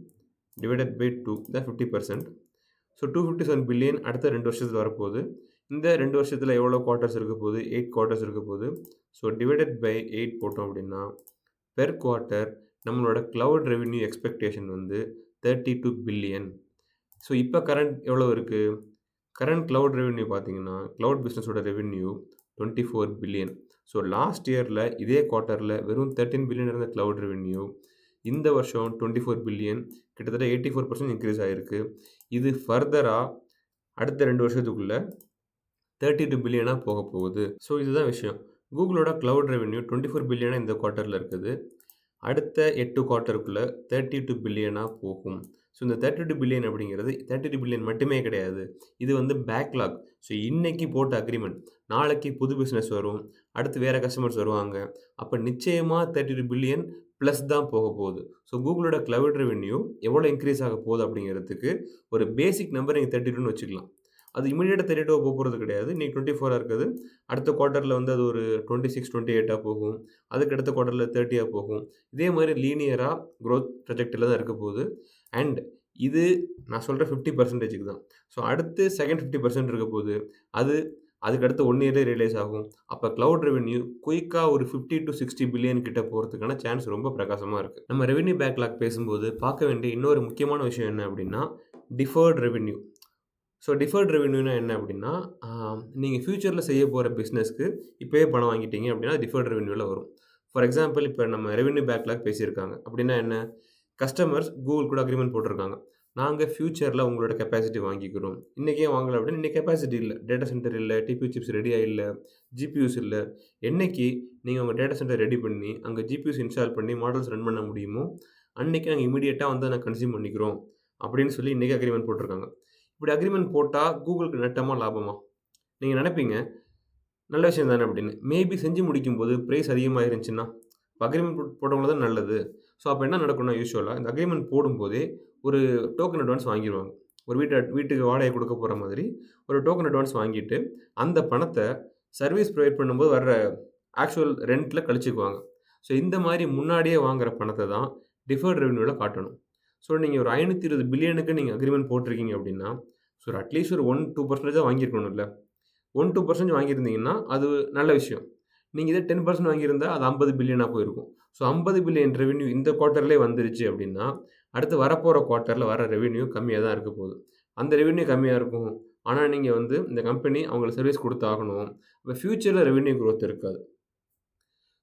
டிவைடட் பை 2 தான் 50%. ஸோ 257 பில்லியன் அடுத்த 2 வருஷத்தில் வரப்போகுது. இந்த 2 வருஷத்தில் எவ்வளோ குவார்ட்டர்ஸ் இருக்க போகுது? 8 குவார்ட்டர்ஸ் இருக்க போகுது. ஸோ டிவைடட் பை 8 போட்டோம் அப்படின்னா பெர் குவார்ட்டர் நம்மளோட கிளவுட் ரெவென்யூ எக்ஸ்பெக்டேஷன் வந்து 32 பில்லியன். ஸோ இப்போ கரண்ட் எவ்வளோ இருக்குது? கரண்ட் கிளவுட் ரெவென்யூ பார்த்தீங்கன்னா கிளவுட் பிஸ்னஸோட ரெவென்யூ 24 பில்லியன். ஸோ லாஸ்ட் இயரில் இதே குவார்ட்டரில் வெறும் 13 பில்லியன் இருந்த கிளவுட் ரெவென்யூ இந்த வருஷம் 24 பில்லியன், கிட்டத்தட்ட 84% இன்க்ரீஸ் ஆகிருக்கு. இது ஃபர்தராக அடுத்த 2 வருஷத்துக்குள்ளே 32 பில்லியனாக போக போகுது. ஸோ இதுதான் விஷயம். கூகுளோட கிளவுட் ரெவென்யூ 24 பில்லியனாக இந்த குவார்ட்டரில் இருக்குது. அடுத்த 8 குவார்ட்டருக்குள்ளே 32 பில்லியனாக போகும். ஸோ இந்த 32 பில்லியன் அப்படிங்கிறது 32 பில்லியன் மட்டுமே கிடையாது. இது வந்து பேக்லாக். ஸோ இன்னைக்கு போட்ட அக்ரிமெண்ட், நாளைக்கு புது பிஸ்னஸ் வரும், அடுத்து வேறு கஸ்டமர்ஸ் வருவாங்க. அப்போ நிச்சயமாக 32 பில்லியன் ப்ளஸ் தான் போக போகுது. ஸோ கூகுளோட கிளவுட் ரெவென்யூ எவ்வளோ இன்க்ரீஸ் ஆக போகுது அப்படிங்கிறதுக்கு ஒரு பேசிக் நம்பர் நீங்கள் 32ன்னு வச்சுக்கலாம். அது இமீடியட்டாக 32 போகிறது கிடையாது. இன்னைக்கு 24 இருக்குது. அடுத்த குவார்ட்டரில் வந்து அது ஒரு 26, 28 போகும். அதுக்கு அடுத்த குவார்ட்டரில் 30 போகும். இதே மாதிரி லீனியராக க்ரோத் ப்ரொஜெக்டில் தான் இருக்க போகுது. அண்ட் இது நான் சொல்கிற 50%க்கு தான். ஸோ அடுத்து செகண்ட் 50% இருக்க போகுது. அதுக்கடுத்து 1 இயர்லேயே ரியலைஸ் ஆகும். அப்போ கிளவுட் ரெவென்யூ குயிக்காக ஒரு 50 to 60 பில்லியன் கிட்ட போகிறதுக்கான சான்ஸ் ரொம்ப பிரகாசமாக இருக்குது. நம்ம ரெவென்யூ பேக்லாக் பேசும்போது பார்க்க வேண்டிய இன்னொரு முக்கியமான விஷயம் என்ன அப்படின்னா டிஃபர்ட் ரெவென்யூ. ஸோ டிஃபர்ட் ரெவென்யூனா என்ன அப்படின்னா நீங்கள் ஃப்யூச்சரில் செய்ய போகிற பிஸ்னஸ்க்கு இப்போயே பணம் வாங்கிட்டீங்க அப்படின்னா டிஃபர்ட் ரெவென்யூவில் வரும். ஃபார் எக்ஸாம்பிள் இப்போ நம்ம ரெவென்யூ பேக்லாக் பேசியிருக்காங்க அப்படின்னா என்ன, கஸ்டமர்ஸ் கூகுள் கூட அக்ரிமெண்ட் போட்டிருக்காங்க. நாங்கள் ஃப்யூச்சரில் உங்களோட கெப்பாசிட்டி வாங்கிக்கிறோம். இன்றைக்கே வாங்கலை அப்படின்னா இன்றைக்கி கெப்பாசிட்டி இல்லை, டேட்டா சென்டர் இல்லை, டிபியூ சிப்ஸ் ரெடியாக இல்லை, ஜிபியூஸ் இல்லை. என்னைக்கு நீங்கள் உங்கள் டேட்டா சென்டர் ரெடி பண்ணி அங்கே ஜிபியூஸ் இன்ஸ்டால் பண்ணி மாடல்ஸ் ரன் பண்ண முடியுமோ அன்றைக்கி நாங்கள் இமீடியட்டாக வந்து நாங்கள் கன்சியூம் பண்ணிக்கிறோம் அப்படின்னு சொல்லி இன்றைக்கி அக்ரிமெண்ட் போட்டிருக்காங்க. இப்படி அக்ரிமெண்ட் போட்டால் கூகுளுக்கு நட்டமாக லாபமா? நீங்கள் நினைப்பீங்க நல்ல விஷயம் தானே அப்படின்னு. மேபி செஞ்சு முடிக்கும்போது ப்ரைஸ் அதிகமாக இருந்துச்சுன்னா அக்ரிமெண்ட் போட்டவங்க தான் நல்லது. ஸோ அப்போ என்ன நடக்கும்னா யூஸ்வலாக இந்த அக்ரிமெண்ட் போடும்போதே ஒரு டோக்கன் அட்வான்ஸ் வாங்கிடுவாங்க. ஒரு வீட்டுக்கு வாடகை கொடுக்க போகிற மாதிரி ஒரு டோக்கன் அட்வான்ஸ் வாங்கிட்டு அந்த பணத்தை சர்வீஸ் ப்ரொவைட் பண்ணும்போது வர்ற ஆக்சுவல் ரெண்ட்டில் கழிச்சுக்குவாங்க. ஸோ இந்த மாதிரி முன்னாடியே வாங்குகிற பணத்தை தான் டிஃபர்ட் ரெவென்யூவில் காட்டணும். ஸோ நீங்கள் ஒரு 520 பில்லியனுக்கு நீங்கள் அக்ரிமெண்ட் போட்டிருக்கீங்க அப்படின்னா ஸோ அட்லீஸ்ட் ஒரு 1-2% தான் வாங்கியிருக்கணும்ல. 1-2% வாங்கியிருந்தீங்கன்னா அது நல்ல விஷயம். நீங்கள் இதே 10% வாங்கியிருந்தால் அது 50 பில்லியனாக போயிருக்கும். ஸோ 50 பில்லியன் ரெவென்யூ இந்த குவார்ட்டர்லேயே வந்துருச்சு அப்படின்னா அடுத்து வரப்போகிற குவார்ட்டரில் வர ரெவென்யூ கம்மியாக தான் இருக்க போகுது. அந்த ரெவென்யூ கம்மியாக இருக்கும். ஆனால் நீங்கள் வந்து இந்த கம்பெனி அவங்களுக்கு சர்வீஸ் கொடுத்தாகணும். இப்போ ஃப்யூச்சரில் ரெவென்யூ க்ரோத் இருக்காது.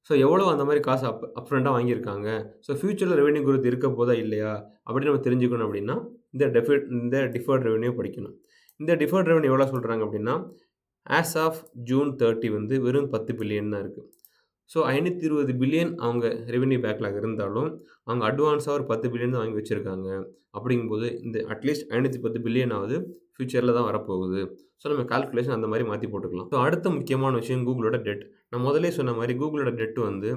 ஸோ எவ்வளோ அந்த மாதிரி காசு அப்ஃப்ரண்ட்டாக வாங்கியிருக்காங்க. ஸோ ஃப்யூச்சரில் ரெவென்யூ க்ரோத் இருக்க போதா இல்லையா அப்படின்னு நம்ம தெரிஞ்சுக்கணும் அப்படின்னா இந்த டிஃபர்ட் ரெவென்யூ படிக்கணும். இந்த டிஃபர்ட் ரெவென்யூ எவ்வளோ சொல்கிறாங்க அப்படின்னா ஆஸ் ஆஃப் ஜூன் 30 வந்து வெறும் 10 பில்லியன் தான் இருக்குது. ஸோ 520 பில்லியன் அவங்க ரெவென்யூ பேக்லாக் இருந்தாலும் அவங்க அட்வான்ஸாக ஒரு 10 பில்லியன் தான் வாங்கி வச்சுருக்காங்க. அப்படிங்கும்போது இந்த அட்லீஸ்ட் 510 பில்லியனாவது ஃப்யூச்சரில் தான் வரப்போகுது. ஸோ நம்ம கால்குலேஷன் அந்த மாதிரி மாற்றி போட்டுக்கலாம். ஸோ அடுத்த முக்கியமான விஷயம் கூகுளோட டெட். நான் முதலே சொன்ன மாதிரி கூகுளோட டெட் வந்து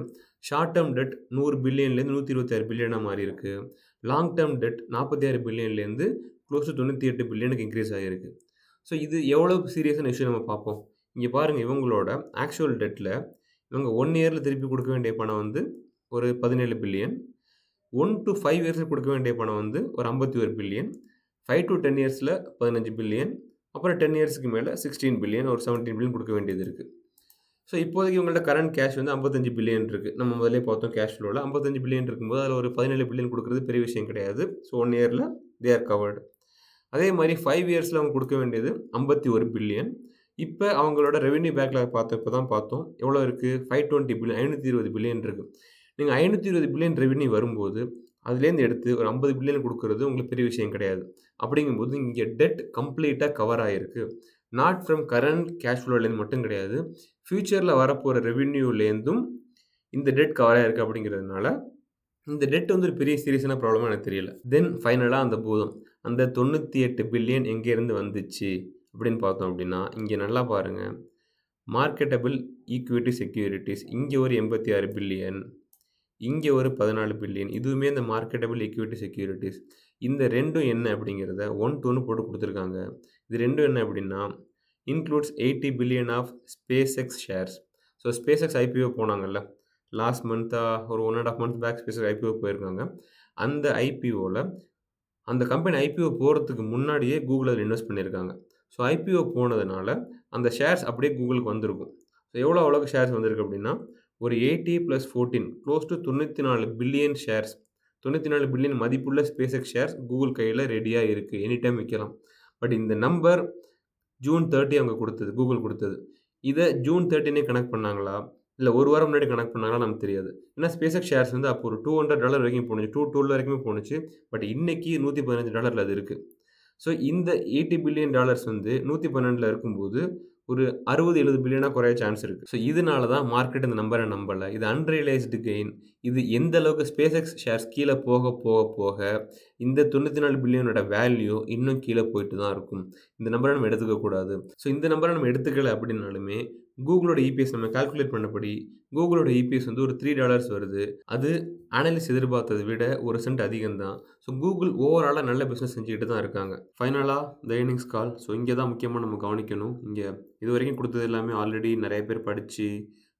ஷார்ட் டேர்ம் டெட் 100 பில்லியன்லேருந்து 126 பில்லியனாக மாறி இருக்குது. லாங் டேர்ம் டெட் 46 பில்லியன்லேருந்து க்ளோஸ் டு 98 பில்லியனுக்கு இன்க்ரீஸ் ஆகிருக்கு. ஸோ இது எவ்வளோ சீரியஸான விஷயம் நம்ம பார்ப்போம். இங்கே பாருங்கள், இவங்களோட ஆக்சுவல் டெட்டில் இவங்க 1 இயரில் திருப்பி கொடுக்க வேண்டிய பணம் வந்து ஒரு 17 பில்லியன், 1 to 5 இயர்ஸில் கொடுக்க வேண்டிய பணம் வந்து ஒரு 51 பில்லியன், 5 to 10 இயர்ஸில் 15 பில்லியன், அப்புறம் 10 இயர்ஸுக்கு மேலே 16 பில்லியன், ஒரு 17 பில்லியன் கொடுக்க வேண்டியது இருக்குது. ஸோ இப்போதைக்கு இவங்கள்ட்ட கரண்ட் கேஷ் வந்து 55 பில்லியன் இருக்குது. நம்ம முதலே பார்த்தோம் கேஷ் ஃப்ளோவில் 55 பில்லியன் இருக்கும்போது அதில் ஒரு 17 பில்லியன் கொடுக்குறது பெரிய விஷயம் கிடையாது. ஸோ 1 இயரில் தே ஆர் கவர்டு. அதே மாதிரி 5 இயர்ஸில் அவங்க கொடுக்க வேண்டியது 51 பில்லியன். இப்போ அவங்களோட ரெவென்யூ பேக்லாக் இப்போ தான் பார்த்தோம் எவ்வளோ இருக்குது, 520 பில்லியன், 520 பில்லியன் இருக்குது. நீங்கள் 520 பில்லியன் ரெவென்யூ வரும்போது அதுலேருந்து எடுத்து ஒரு 50 பில்லியன் கொடுக்குறது உங்களுக்கு பெரிய விஷயம் கிடையாது. அப்படிங்கும்போது இங்கே டெட் கம்ப்ளீட்டாக கவர் ஆகிருக்கு. நாட் ஃப்ரம் கரண்ட் கேஷ் ஃப்ளோலேருந்து மட்டும் கிடையாது, ஃப்யூச்சரில் வரப்போகிற ரெவென்யூலேருந்தும் இந்த டெட் கவர் ஆகிருக்கு. அப்படிங்கிறதுனால இந்த டெட் வந்து ஒரு பெரிய சீரியஸான ப்ராப்ளமாக எனக்கு தெரியல. தென் ஃபைனலாக அந்த பூதம், அந்த 98 பில்லியன் எங்கேருந்து வந்துச்சு அப்படின்னு பார்த்தோம் அப்படின்னா இங்கே நல்லா பாருங்கள், மார்க்கெட்டபிள் ஈக்விட்டி செக்யூரிட்டிஸ் இங்கே ஒரு 86 பில்லியன், இங்கே ஒரு 14 பில்லியன். இதுவுமே இந்த மார்க்கெட்டபிள் ஈக்விட்டி செக்யூரிட்டிஸ். இந்த ரெண்டும் என்ன அப்படிங்கிறத 1 to 1 போட்டு கொடுத்துருக்காங்க. இது ரெண்டும் என்ன அப்படின்னா includes 80 billion of SpaceX shares. So SpaceX IPO போனாங்கல்ல லாஸ்ட் மந்த்தாக, ஒரு 1.5 months பேக் SpaceX IPO போயிருக்காங்க. அந்த ஐபிஓவில் அந்த கம்பெனி ஐபிஓ போகிறதுக்கு முன்னாடியே கூகுள் அதில் இன்வெஸ்ட் பண்ணியிருக்காங்க. ஸோ ஐபிஓ போனதுனால அந்த ஷேர்ஸ் அப்படியே கூகுளுக்கு வந்திருக்கும். ஸோ எவ்வளோ ஷேர்ஸ் வந்திருக்கு அப்படின்னா ஒரு 80 + 14 close to 94 billion shares 94 billion மதிப்புள்ள SpaceX ஷேர்ஸ் கூகுள் கையில ரெடியா இருக்கு. எனி டைம் விக்கலாம். பட் இந்த நம்பர் ஜூன் 30 அவங்க குடுத்தது. கூகுள் குடுத்தது. இத ஜூன் 13 கனெக்ட் பண்ணாங்களா? இல்ல 1 வாரம் முன்னாடி கனெக்ட் பண்ணாங்களா? நமக்கு தெரியாது. ஏன்னா SpaceX ஷேர்ஸ் வந்து அப்போ ஒரு $200 வரைக்கும் போணுச்சு. 212 வரைக்குமே போணுச்சு. பட் இன்னைக்கு $115 அது இருக்கு. ஸோ இந்த $80 பில்லியன் வந்து 112ல இருக்கும்போது, ஒரு 60, 70 பில்லியனா குறைய சான்ஸ் இருக்கு. ஸோ இதனால தான் மார்க்கெட் இந்த நம்பர நம்பல. இது அன்ரியலைஸ்டு கெயின். இது எந்த அளவுக்கு SpaceX ஷேர்ஸ் கீழ போக, இந்த 94 பில்லியனோட வேல்யூ இன்னும் கீழ போயிட்டு தான் இருக்கும். இந்த நம்பர நம்ம எடுத்துக்க கூடாது. ஸோ இந்த நம்பர நம்ம எடுத்துக்கல அப்படின்னாலுமே, கூகுளோட இபிஎஸ் நம்ம கால்குலேட் பண்ணபடி, கூகுளோட இபிஎஸ் வந்து ஒரு $3 வருது. அது அனலிஸ்ட் எதிர்பார்த்தத விட 1 சென்ட் அதிகம் தான். ஸோ கூகுள் ஓவராலா நல்ல பிசினஸ் செஞ்சுக்கிட்டு தான் இருக்காங்க. ஃபைனலா தி எர்னிங்ஸ் கால். ஸோ இங்க தான் முக்கியமா நம்ம கவனிக்கணும். இங்க இதுவரைக்கும் குடுத்தது எல்லாமே ஆல்ரெடி நெறைய பேர் படிச்சு,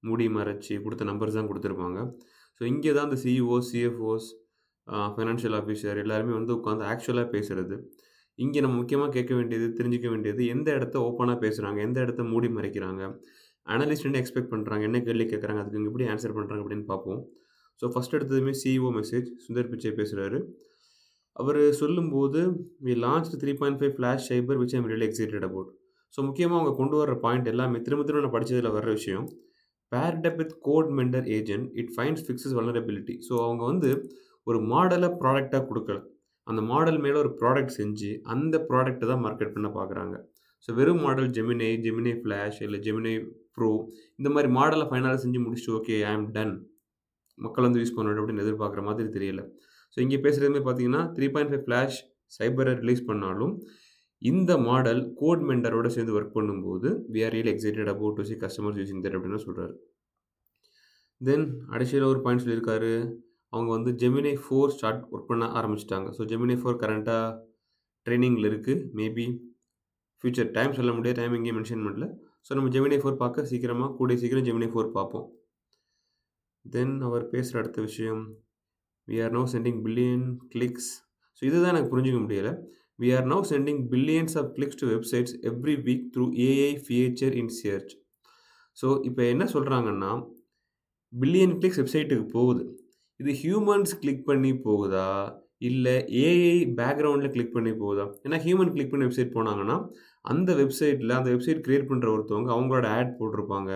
மூடி மறைச்சு குடுத்த நம்பர்ஸ் தான் குடுத்திருப்பாங்க. ஸோ இங்க தான் இந்த சிஇஓஸ், சிஎஃப்ஓஸ், ஃபைனான்ஷியல் ஆஃபீசர் எல்லாருமே வந்து உட்கார்ந்து ஆக்சுவலா பேசுறது. இங்க நம்ம முக்கியமா கேட்க வேண்டியது, தெரிஞ்சுக்க வேண்டியது எந்த இடத்த ஓப்பனா பேசுறாங்க, எந்த இடத்த மூடி மறைக்கிறாங்க, அனலிஸ்ட் என்ன எக்ஸ்பெக்ட் பண்றாங்க, என்ன கேள்வி கேட்கறாங்க, அதுக்கு இவங்க எப்படி ஆன்ஸர் பண்றாங்க அப்படின்னு பார்ப்போம். ஸோ ஃபர்ஸ்ட் எடுத்ததுமே சிஇஓ மெசேஜ் சுந்தர் பிச்சை பேசுறாரு. அவரு சொல்லும்போது, "we launched 3.5 flash cyber which I am really excited about." ஸோ முக்கியமா அவங்க கொண்டு வர்ற பாயிண்ட் எல்லாமே திரும்ப திரும்ப நான் படிச்சதுல வர்ற விஷயம். Paired up with CodeMender agent, it finds fixes vulnerability. So அவங்க வந்து ஒரு மாடல ப்ராடக்ட்டா குடுக்கல. அந்த மாடல் மேல ஒரு ப்ராடக்ட் செஞ்சு, அந்த ப்ராடக்ட்ட தான் மார்க்கெட் பண்ண பார்க்குறாங்க. ஸோ வெறும் மாடல் ஜெமினி, ஜெமினி ஃபிளாஷ் இல்ல ஜெமினி ப்ரோ இந்த மாரி மாடல ஃபைனலா செஞ்சு முடிச்சுட்டு, "ஓகே ஐ அம் டன். மக்கள் வந்து யூஸ் பண்ணட்டும்" அப்படின்னு எதிர்பார்க்குற மாதிரி தெரியல. ஸோ இங்க பேசுறதுமே பார்த்தீங்கன்னா, 3.5 ஃபிளாஷ் சைபர ரிலீஸ் பண்ணாலும், இந்த மாடல் கோட் மெண்டரோட சேர்ந்து ஒர்க் பண்ணும்போது, "we are really excited about to see customers using that" அப்படின்னு சொல்றாரு. தென் அடிஷனலா ஒரு பாயிண்ட் சொல்லியிருக்காரு. அவங்க வந்து ஜெமினி 4 ஒர்க் பண்ண ஆரம்பிச்சுட்டாங்க. ஸோ ஜெமினி 4 கரண்ட்டா ட்ரெய்னிங்ல இருக்கு. மேபி ஃபியூச்சர் டைம் சொல்ல முடியாது. டைம் எங்கேயும் மென்ஷன் பண்ணல. ஸோ நம்ம ஜெமினி 4 பார்க்க சீக்கிரமா கூடிய சீக்கிரம் ஜெமினி 4 பார்ப்போம். தென் அவர் பேசுற அடுத்த விஷயம், "we are now sending billion clicks." So இதுதான் எனக்கு புரிஞ்சுக்க முடியல. "We are now sending billions of clicks to websites every week through AI feature in search." So இப்ப என்ன சொல்றாங்கன்னா, பில்லியன் கிளிக்ஸ் வெப்சைட்டுக்கு போகுது. இது ஹியூமன்ஸ் கிளிக் பண்ணி போகுதா? இல்ல ஏஐ பேக்கிரவுண்ட்ல கிளிக் பண்ணி போகுதா? ஏன்னா ஹியூமன் கிளிக் பண்ணி வெப்சைட் போனாங்கன்னா, அந்த வெப்சைட் கிரியேட் பண்ற ஒருத்தவங்க அவங்களோட ஆட் போட்டிருப்பாங்க.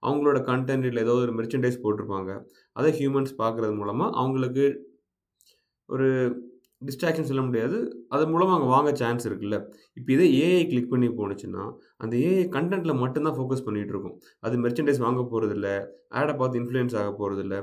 அவங்களோட கன்டென்ட் இல்ல ஏதோ ஒரு மெர்ச்சன்டைஸ் போட்டிருப்பாங்க. அத ஹியூமன்ஸ் பார்க்கறது மூலமா அவங்களுக்கு ஒரு டிஸ்ட்ராக்ஷன் சொல்ல முடியாது. அதன் மூலமா அவங்க வாங்க சான்ஸ் இருக்குல்ல. இப்ப இதே ஏஐ கிளிக் பண்ணி போணுச்சுன்னா, அந்த ஏஐ கன்டென்ட்ல மட்டும் தான் ஃபோக்கஸ் பண்ணிட்டு இருக்கும். அது மெர்ச்சன்டைஸ் வாங்க போறதில்ல. ஆட பார்த்து இன்ஃப்ளூயன்ஸ் ஆக போறதில்ல.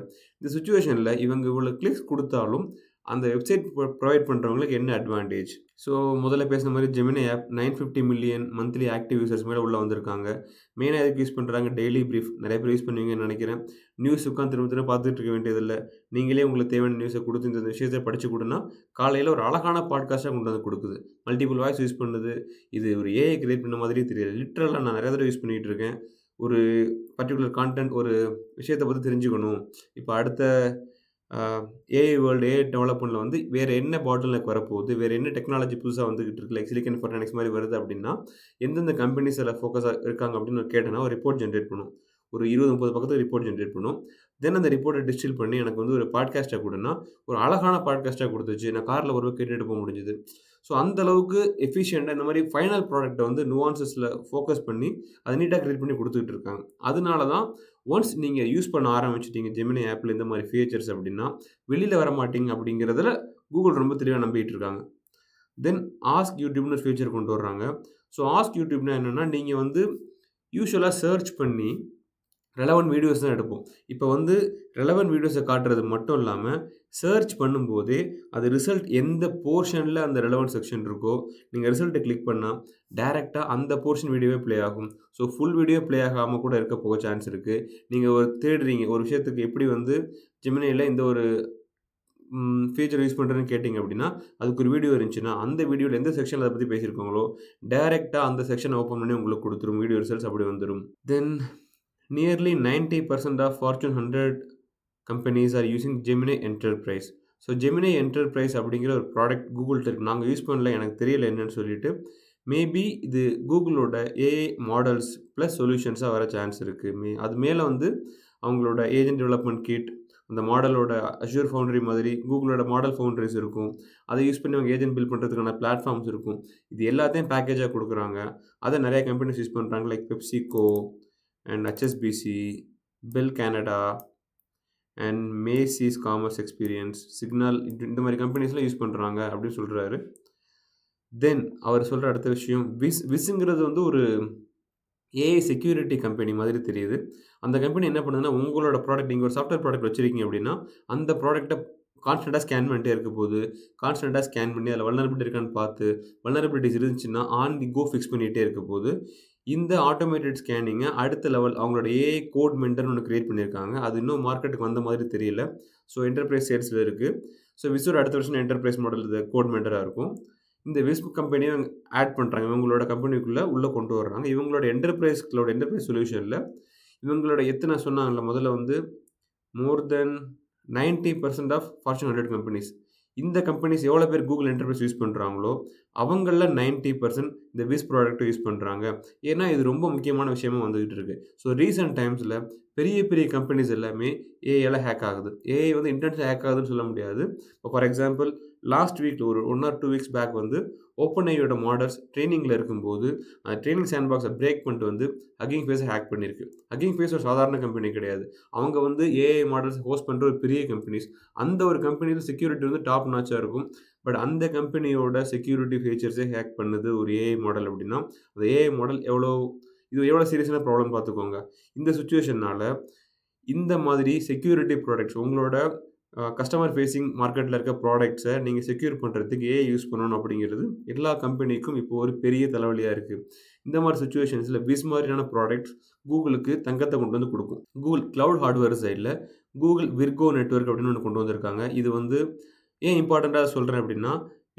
இந்த சிச்சுவேஷன்ல இவங்க இவ்வளோ கிளிக்ஸ் குடுத்தாலும், அந்த வெப்சைட் ப்ரொவைட் பண்றவங்களுக்கு என்ன அட்வான்டேஜ்? ஸோ முதல்ல பேசின மாரி Gemini app 950 million monthly active users மேல உள்ள வந்திருக்காங்க. மெயினா எதுக்கு யூஸ் பண்றாங்க? Daily brief. நெறைய பேர் யூஸ் பண்ணுவீங்கன்னு நெனைக்கிறேன். நியூஸ் உட்காந்து திரும்ப திரும்ப பார்த்துட்டு இருக்க வேண்டியதில்ல. நீங்களே உங்களுக்கு தேவையான நியூஸ குடுத்து இந்த விஷயத்த படிச்சு குடுன்னா, காலையில ஒரு அழகான பாட்காஸ்ட்டா கொண்டு வந்து குடுக்குது. மல்டிபிள் வாய்ஸ் யூஸ் பண்ணுது. இது ஒரு ஏஐ கிரியேட் பண்ண மாதிரியே தெரியல. லிட்டரலா நான் நெறைய தடவ யூஸ் பண்ணிட்டு இருக்கேன். ஒரு பர்ட்டிகுலர் கான்டென்ட் ஒரு விஷயத்த பத்தி தெரிஞ்சுக்கணும். இப்ப அடுத்த அ ஏஐ வேர்ல்டு, ஏஐ டெவலப்மெண்ட்ல வந்து வேற என்ன பாட்டில் நெக் வரப்போகுது? வேற என்ன டெக்னாலஜி புதுசா வந்துகிட்டு இருக்கு? லைக் சிலிக்கன் ஃபோட்டானிக்ஸ் மாரி வருது அப்டின்னா, எந்தெந்த கம்பெனிஸ் அதுல ஃபோக்கஸா இருக்காங்க அப்டின்னு நான் கேட்டேன்னா, ஒரு ரிப்போர்ட் ஜெனரேட் பண்ணும். ஒரு 20, 30 பக்கத்துல ரிப்போர்ட் ஜெனரேட் பண்ணும். தென் அந்த ரிப்போர்ட்ட டிஸ்டில் பண்ணி எனக்கு வந்து ஒரு பாட்காஸ்ட்டா குடுன்னா, ஒரு அழகான பாட்காஸ்ட்டா குடுத்துச்சு. நான் கார்ல வரும்போது கேட்டுட்டு போ முடிஞ்சது. ஸோ அந்த அளவுக்கு எஃபிஷியன்ட்டா இந்த மாரி ஃபைனல் ப்ராடக்ட்ட வந்து நுவான்சஸ்ல ஃபோக்கஸ் பண்ணி, அத நீட்டா கிரியேட் பண்ணி குடுத்துட்டு இருக்காங்க. அதனால தான் ஒன்ஸ் நீங்க யூஸ் பண்ண ஆரம்பிச்சுட்டீங்க ஜெமினி ஆப்ல இந்த மாரி ஃபீச்சர்ஸ் அப்டின்னா, வெளில வரமாட்டீங்க அப்டிங்கிறதுல கூகுள் ரொம்ப தெளிவா நம்பிட்டு இருக்காங்க. தென் ஆஸ்க் யூடியூப்னு ஒரு ஃபீச்சர் கொண்டு வர்றாங்க. ஸோ ஆஸ்க் யூடியூப்னா என்னன்னா, நீங்க வந்து யூசுவலா சர்ச் பண்ணி ரெலவன்ட் வீடியோஸ் தான் எடுப்போம். இப்ப வந்து ரெலவன்ட் வீடியோஸ காட்டுறது மட்டும் இல்லாம, சர்ச் பண்ணும்போதே, அது ரிசல்ட் எந்த போர்ஷன்ல அந்த ரெலவன்ட் செக்ஷன் இருக்கோ, நீங்க ரிசல்ட்ட கிளிக் பண்ணா, டைரக்ட்டா அந்த போர்ஷன் வீடியோவே ப்ளே ஆகும். ஸோ ஃபுல் வீடியோ ப்ளே ஆகாம கூட இருக்க போக சான்ஸ் இருக்கு. நீங்க ஒரு தேடுறீங்க, ஒரு விஷயத்துக்கு எப்படி வந்து ஜெமினில இந்த ஒரு ஃபீச்சர் யூஸ் பண்றதுன்னு கேட்டீங்க அப்படின்னா, அதுக்கு ஒரு வீடியோ இருந்துச்சுன்னா, அந்த வீடியோல எந்த செக்ஷன்ல அத பத்தி பேசியிருக்காங்களோ, டைரக்ட்டா அந்த செக்ஷன ஓப்பன் பண்ணி உங்களுக்கு குடுத்துரும். வீடியோ ரிசல்ட்ஸ் அப்படி வந்துரும். Then nearly 90% of Fortune 100 companies are using Gemini enterprise. So Gemini enterprise அப்படிங்கிற ஒரு ப்ராடக்ட் கூகுள்ட்ட இருக்கு. நாங்க யூஸ் பண்ணல. எனக்கு தெரியல என்னன்னு சொல்லிட்டு. மேபி இது கூகுளோட ஏஐ மாடல்ஸ் பிளஸ் சொல்யூஷன்ஸா வர சான்ஸ் இருக்கு. அது மேல வந்து அவங்களோட ஏஜென்ட் டெவலப்மெண்ட் கிட், அந்த மாடலோட அஷ்யூர் ஃபவுண்டரி மாதிரி கூகுளோட மாடல் ஃபவுண்டரிஸ் இருக்கும். அதை யூஸ் பண்ணி அவங்க ஏஜென்ட் பில்ட் பண்ணுறதுக்கான பிளாட்ஃபார்ம்ஸ் இருக்கும். இது எல்லாத்தையும் பேக்கேஜா குடுக்குறாங்க. அத நெறைய கம்பெனிஸ் யூஸ் பண்றாங்க. Like PepsiCo and HSBC, Bell Canada and Macy's commerce experience, signal இந்த மாரி கம்பெனிஸ்லாம் யூஸ் பண்றாங்க அப்படின்னு சொல்றாரு. தென் அவர் சொல்ற அடுத்த விஷயம் விஸ்ங்கிறது வந்து ஒரு ஏஐ செக்யூரிட்டி கம்பெனி மாதிரி தெரியுது. அந்த கம்பெனி என்ன பண்ணுதுன்னா, உங்களோட ப்ராடக்ட் நீங்க ஒரு சாஃப்ட்வேர் ப்ராடக்ட் வச்சிருக்கீங்க அப்படின்னா, அந்த ப்ராடக்ட்ட கான்ஸ்டன்ட்டா ஸ்கேன் பண்ணிட்டே இருக்க போது. கான்ஸ்டன்ட்டா ஸ்கேன் பண்ணி அதில வல்னரபிலிட்டி இருக்கான்னு பார்த்து, வல்னரபிலிட்டிஸ் இருந்துச்சுன்னா, ஆன் தி கோ ஃபிக்ஸ் பண்ணிட்டே இருக்க போது. இந்த ஆட்டோமேட்டட் ஸ்கேனிங்க அடுத்த லெவல் அவங்களோட ஏஐ கோட் மென்டர்ன்னு ஒண்ணு கிரியேட் பண்ணியிருக்காங்க. அது இன்னும் மார்க்கெட்டுக்கு வந்த மாதிரி தெரியல. ஸோ என்டர்பிரைஸ் சேல்ஸ்ல இருக்கு. ஸோ விஸ்வோட அடுத்த வருஷம் என்டர்பிரைஸ் மாடல் இது கோட் மென்டரா இருக்கும். இந்த விஸ்ப் கம்பெனியும் ஆட் பண்றாங்க. இவங்களோட கம்பெனிக்குள்ள உள்ள கொண்டு வர்றாங்க. இவங்களோட என்டர்பிரைஸ் சொல்யூஷன்ல இவங்களோட எத்தன சொன்னாங்கல்ல முதல்ல வந்து மோர் தென் 90% ஆஃப் ஃபார்ச்சூன் 100 கம்பெனிஸ். இந்த கம்பெனிஸ் எவ்வளோ பேர் கூகுள் என்டர்பிரைஸ் யூஸ் பண்றாங்களோ, அவங்கள்ல 90% இந்த விஸ் ப்ராடக்ட்ட யூஸ் பண்றாங்க. ஏன்னா, இது ரொம்ப முக்கியமான விஷயமா வந்துகிட்டு இருக்கு. ஸோ ரீசென்ட் டைம்ஸ்ல பெரிய பெரிய கம்பெனிஸ் எல்லாமே ஏஐயால ஹேக் ஆகுது. ஏஐ வந்து இன்டென்ஷனலா ஹேக் ஆகுதுன்னு சொல்ல முடியாது. ஃபார் எக்ஸாம்பிள் லாஸ்ட் வீக்ல ஒரு 1 ஆர் 2 வீக்ஸ் பேக் வந்து ஓப்பன்ஐயோட மாடல்ஸ் ட்ரெய்னிங்ல இருக்கும்போது, அந்த ட்ரெய்னிங் சாண்ட்பாக்ஸ பிரேக் பண்ணிட்டு வந்து ஹக்கிங் ஃபேஸ ஹேக் பண்ணியிருக்கு. ஹக்கிங் ஃபேஸ் ஒரு சாதாரண கம்பெனி கிடையாது. அவங்க வந்து ஏஐ மாடல்ஸ் ஹோஸ்ட் பண்ற ஒரு பெரிய கம்பெனிஸ். அந்த ஒரு கம்பெனில செக்யூரிட்டி வந்து டாப் நாட்ச்சா இருக்கும். பட் அந்த கம்பெனியோட செக்யூரிட்டி ஃபீச்சர்ஸே ஹேக் பண்ணுது ஒரு ஏஐ மாடல் அப்படின்னா, அந்த ஏஐ மாடல் எவ்வளோ சீரியஸான ப்ராப்ளம் பார்த்துக்கோங்க. இந்த சிச்சுவேஷன்னால இந்த மாதிரி செக்யூரிட்டி ப்ராடக்ட்ஸ் உங்களோட கஸ்டமர் ஃபேசிங் மார்க்கெட்ல இருக்க ப்ராடக்ட்ஸ நீங்க செக்யூர் பண்றதுக்கு ஏஐ யூஸ் பண்ணணும் அப்படிங்கிறது எல்லா கம்பெனிக்கும் இப்போ ஒரு பெரிய தலைவலியா இருக்கு. இந்த மாரி சிச்சுவேஷன்ஸ்ல விஸ் மாதிரியான ப்ராடக்ட்ஸ் கூகுளுக்கு தங்கத்த கொண்டு வந்து குடுக்கும். கூகுள் கிளவுட் ஹார்ட்வேர் சைட்ல கூகுள் விர்கோ நெட்வொர்க் அப்படின்னு ஒண்ணு கொண்டு வந்திருக்காங்க. இது வந்து ஏன் இம்பார்ட்டன்ட்டா சொல்றேன் அப்படின்னா,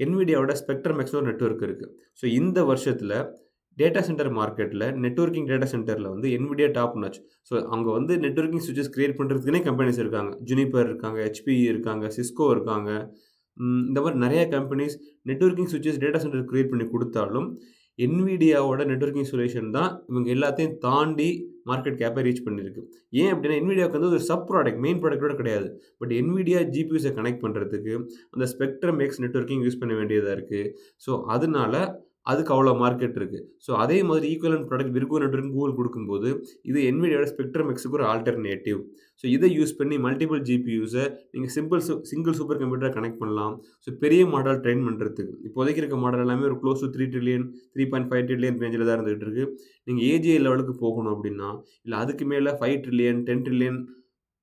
NVIDIAவோட ஸ்பெக்ட்ரம் எக்ஸ்னு ஒரு நெட்வொர்க் இருக்கு. ஸோ இந்த வருஷத்துல டேட்டா சென்டர் மார்க்கெட்ல நெட்வொர்க்கிங் டேட்டா சென்டர்ல வந்து NVIDIA டாப் நாட்ச். ஸோ அங்க வந்து நெட்வொர்க்கிங் ஸ்விட்சஸ் கிரியேட் பண்றதுக்குன்னே கம்பெனிஸ் இருக்காங்க. ஜுனிப்பர் இருக்காங்க, HPE இருக்காங்க, சிஸ்கோ இருக்காங்க. இந்த மாரி நெறைய கம்பெனிஸ் நெட்வொர்க்கிங் ஸ்விட்சஸ் டேட்டா சென்டர் கிரியேட் பண்ணி குடுத்தாலும், NVIDIAவோட நெட்வொர்க்கிங் சொல்யூஷன் தான் இவங்க எல்லாத்தையும் தாண்டி மார்க்கெட் கேப்ப ரீச் பண்ணியிருக்கு. ஏன் அப்டின்னா, NVIDIAவுக்கு வந்து ஒரு சப் ப்ராடக்ட் மெயின் ப்ராடக்ட்டோட கிடையாது. பட் NVIDIA GPUஸ கனெக்ட் பண்றதுக்கு அந்த ஸ்பெக்ட்ரம் எக்ஸ் நெட்வொர்க்கிங் யூஸ் பண்ண வேண்டியதா இருக்கு. ஸோ அதனால அதுக்கு அவ்வளோ மார்க்கெட் இருக்கு. ஸோ அதே மாதிரி ஈக்குவலன்ட் ப்ராடக்ட் விர்கோ நெட்வொர்க்னு கூகுள் குடுக்கும்போது, இது NVIDIAவோட ஸ்பெக்ட்ரம் எக்ஸ்க்கு ஒரு ஆல்டர்னேட்டிவ். ஸோ இத யூஸ் பண்ணி மல்டிபிள் GPUஸ நீங்க சிங்கிள் சூப்பர் கம்ப்யூட்டரா கனெக்ட் பண்ணலாம். ஸோ பெரிய மாடல் ட்ரெயின் பண்றதுக்கு. இப்போதைக்கு இருக்க மாடல் எல்லாமே ஒரு க்ளோஸ் டூ 3 ட்ரில்லியன், 3.5 ட்ரில்லியன் ரேஞ்சில தான் இருந்துகிட்டு இருக்கு. நீங்க AGI லெவலுக்கு போகணும் அப்டின்னா, இல்ல அதுக்கு மேல 5 trillion, 10 trillion